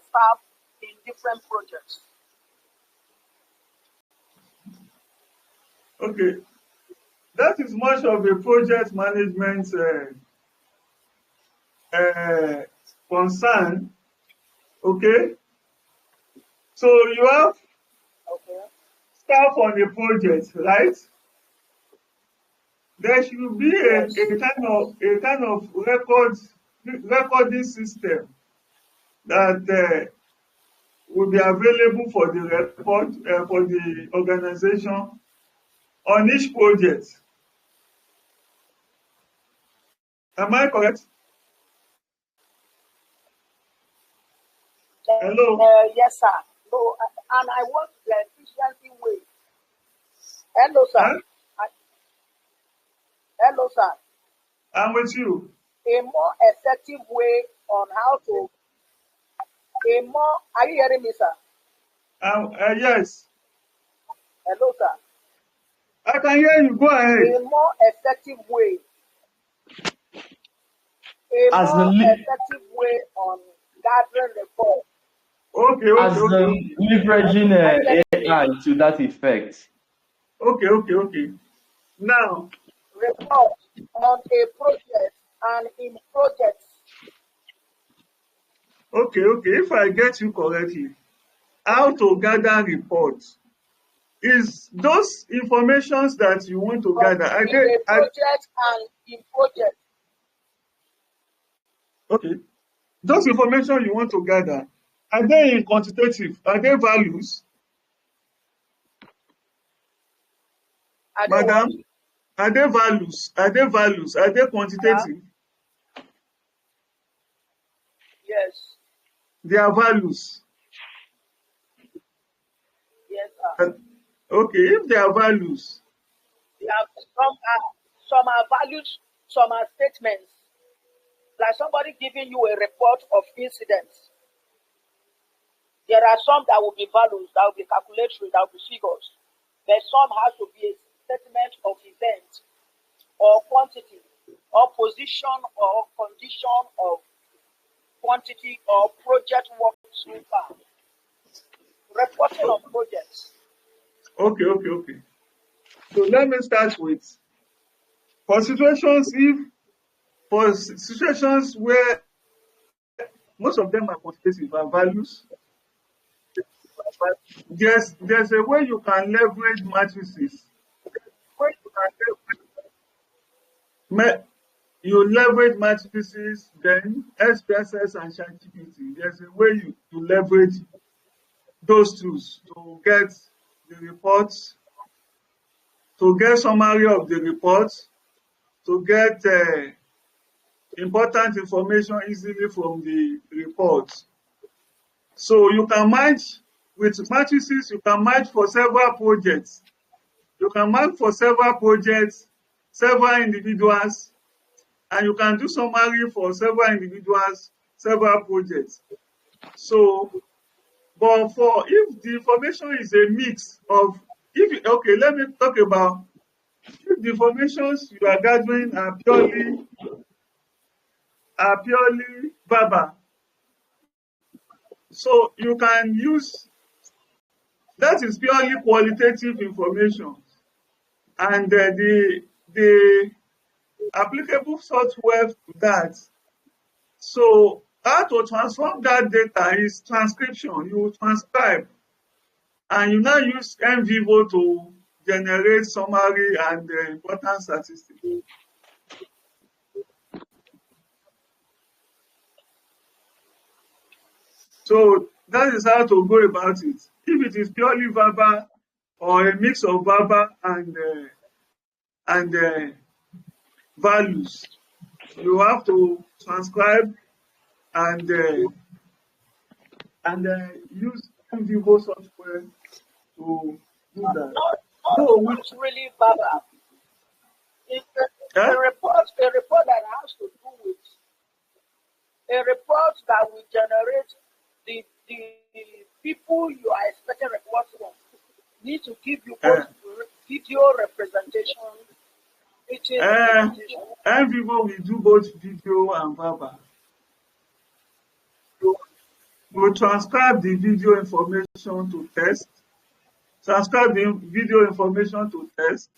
staff in different projects? Okay, that is much of a project management concern. Okay, so you have Okay. staff on a project, right? There should be Yes. a kind of recording system that will be available for the report for the organization on each project. Am I correct? Hello? Yes, sir. No, and I want the efficiency way. Hello, sir. Huh? Hello, sir. I'm with you. A more effective way on how to, are you hearing me, sir? Yes, Hello, sir. I can hear you. Go ahead. A more effective way, As the on gathering reports. Okay. leveraging AI to that effect. Okay. Now, Reports on a project and in projects. okay. If I get you correctly, how to gather reports is those informations that you want to gather. In a project and in projects. Okay. Those information you want to gather, are they in quantitative? Are they values? Are they what? Madam, are they values? Are they values? Are they quantitative? Yes. They are values. Yes, sir. Okay, if they are values, They have some are values, some are statements. Like somebody giving you a report of incidents. There are some that will be values, that will be calculatory, that will be figures. But some has to be a statement of event or quantity or position or condition of quantity or project work so far. Reporting on projects. okay. So let me start with for situations where most of them are quantitative are values. There's a way you can leverage matrices. You leverage matrices, then SPSS and ChatGPT. There's a way you leverage those tools to get the reports, to get summary of the reports, to get important information easily from the reports. So you can match with matrices, you can match for several projects. You can match for several projects, several individuals, and you can do summary for several individuals, several projects. So, but if the information is a mix of, okay, let me talk about if the informations you are gathering are purely verbal. So you can use, that is purely qualitative information. And the applicable software to that. So how to transform that data is transcription. You transcribe and you now use NVivo to generate summary and important statistics. So that is how to go about it. If it is purely verbal or a mix of verbal and values, you have to transcribe and use NVivo software to do that. Not really verbal. It's a report that has to do with a report that will generate the the people you are expecting reports from need to give you Uh, both video representation, written uh, representation. EViews we do both video and verbal. We transcribe the video information to text, transcribe the video information to text,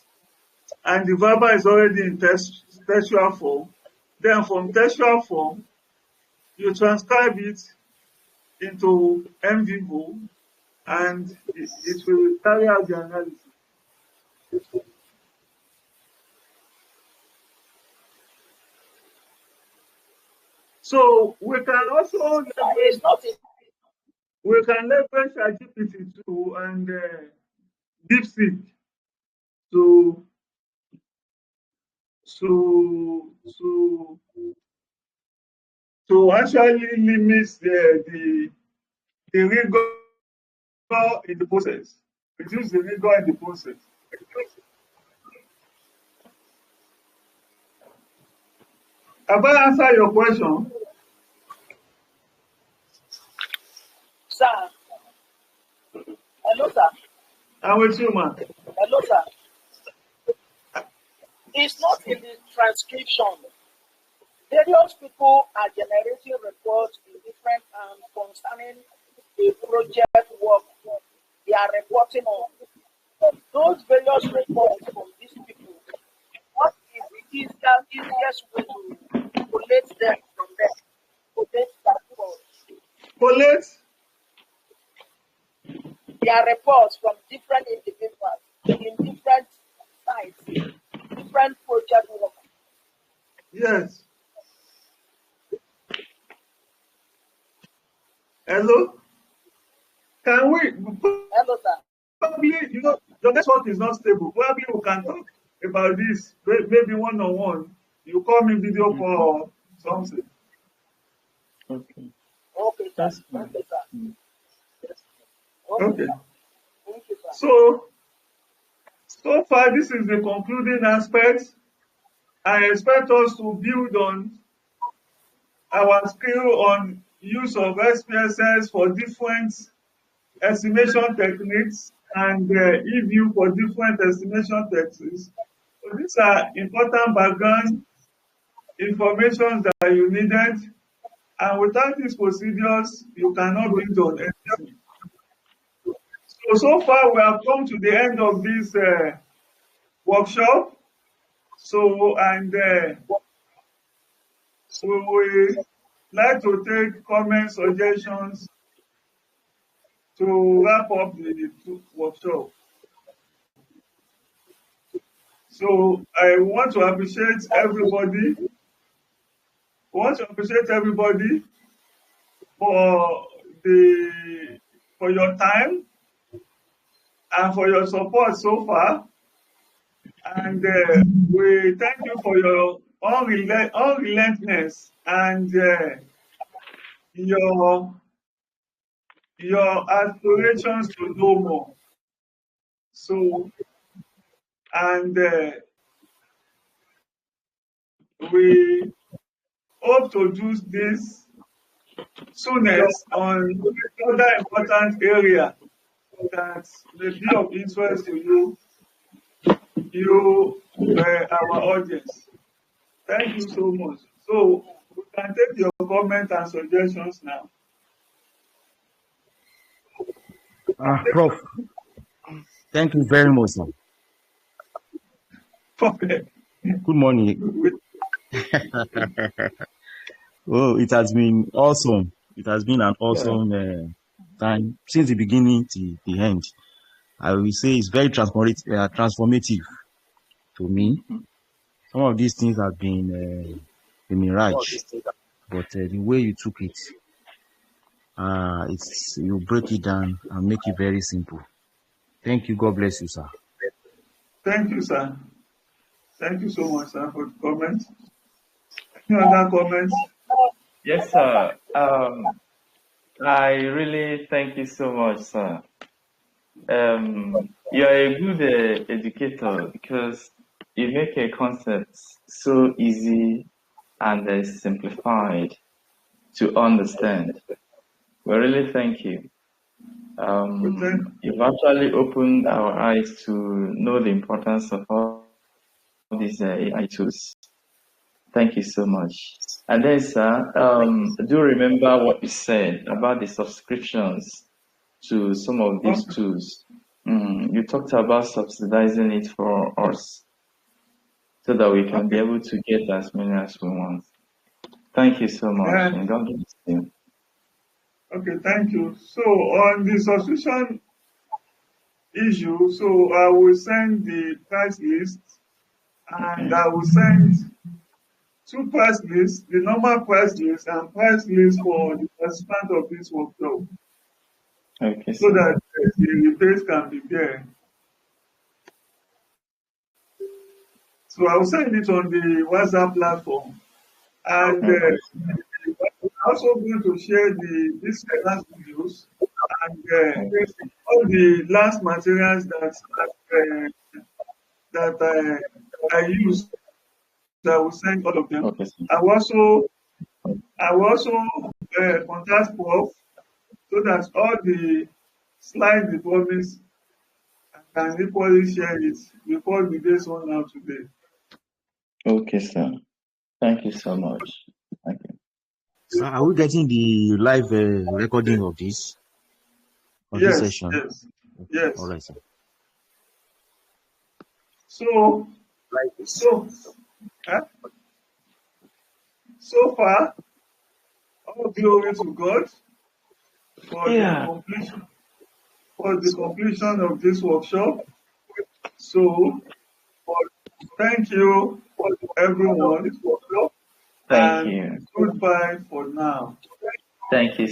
and the verbal is already in textual form. Then from textual form, you transcribe it into EViews and it will carry out the analysis. So we can also It's not in leverage ChatGPT too and DeepSeek to to to to actually limit the rigor in the process, reduce the rigor in the process. Have I answered your question? sir. Hello, sir. I'm with you, man. Hello, sir. It's not in the transcription. Various people are generating reports in different concerning the project work they are reporting on. Those various reports from these people, what is the easiest way to collate them from them? Collate that report. Collate. There are reports from different individuals in different sites, different project work. Yes. Hello. Can we Hello, sir. probably, the network is not stable. Probably we can talk about this maybe one on one. You call me video call or something. Okay. Okay, sir. That's fine. Okay, sir. Mm. Okay, Okay. sir. Thank you, sir. So far, this is the concluding aspect. I expect us to build on our skill on use of SPSS for different estimation techniques and EViews for different estimation techniques. So these are important background information that you needed. And without these procedures, you cannot build on anything. So far, we have come to the end of this workshop. So, and we will like to take comments, suggestions to wrap up the workshop. So, I want to appreciate everybody. We want to appreciate everybody for for your time and for your support so far. And we thank you for your unrelentlessness and your aspirations to know more. So, and we hope to do this soonest on other important area that may be of interest to our audience. Thank you so much. So we can take your comments and suggestions now. Prof, thank you very much, sir. Perfect. Good morning. Oh, it has been awesome. It has been an awesome time since the beginning to the end. I will say it's very transformative to me. Some of these things have been a mirage, but the way you took it, you break it down and make it very simple. Thank you. God bless you, sir. Thank you, sir. Thank you so much, sir, for the comments. Any other comments? Yes, sir. I really thank you so much, sir. You're a good educator because you make a concept so easy and simplified to understand. We really thank you. Thank You've actually opened our eyes to know the importance of all these AI tools. Thank you so much. And then, sir, do remember what you said about the subscriptions to some of these okay. tools. You talked about subsidizing it for us so that we can be Okay. able to get as many as we want. Thank you so much. And And God bless you. okay, thank you. So on the subscription issue, so I will send the price list and Okay. I will send two price lists, the normal price list and price list for the participant of this workshop, Okay, so sir. that the rebate can be there. So I will send it on the WhatsApp platform. And Okay. we're also going to share these last videos and Okay. all the last materials I use. I will send all of them. Okay, sir. I will also contact Prof so that all the slides he promised I can equally share it before the days run out today. Okay, sir. Thank you so much. Thank you. So are we getting the live recording of this Yes, session? yes, Okay. All yes. right, sir. So, so, eh, so far, all glory to God for the Yeah. completion of this workshop. So, thank you, everyone, Thank and you. goodbye for now. Thank you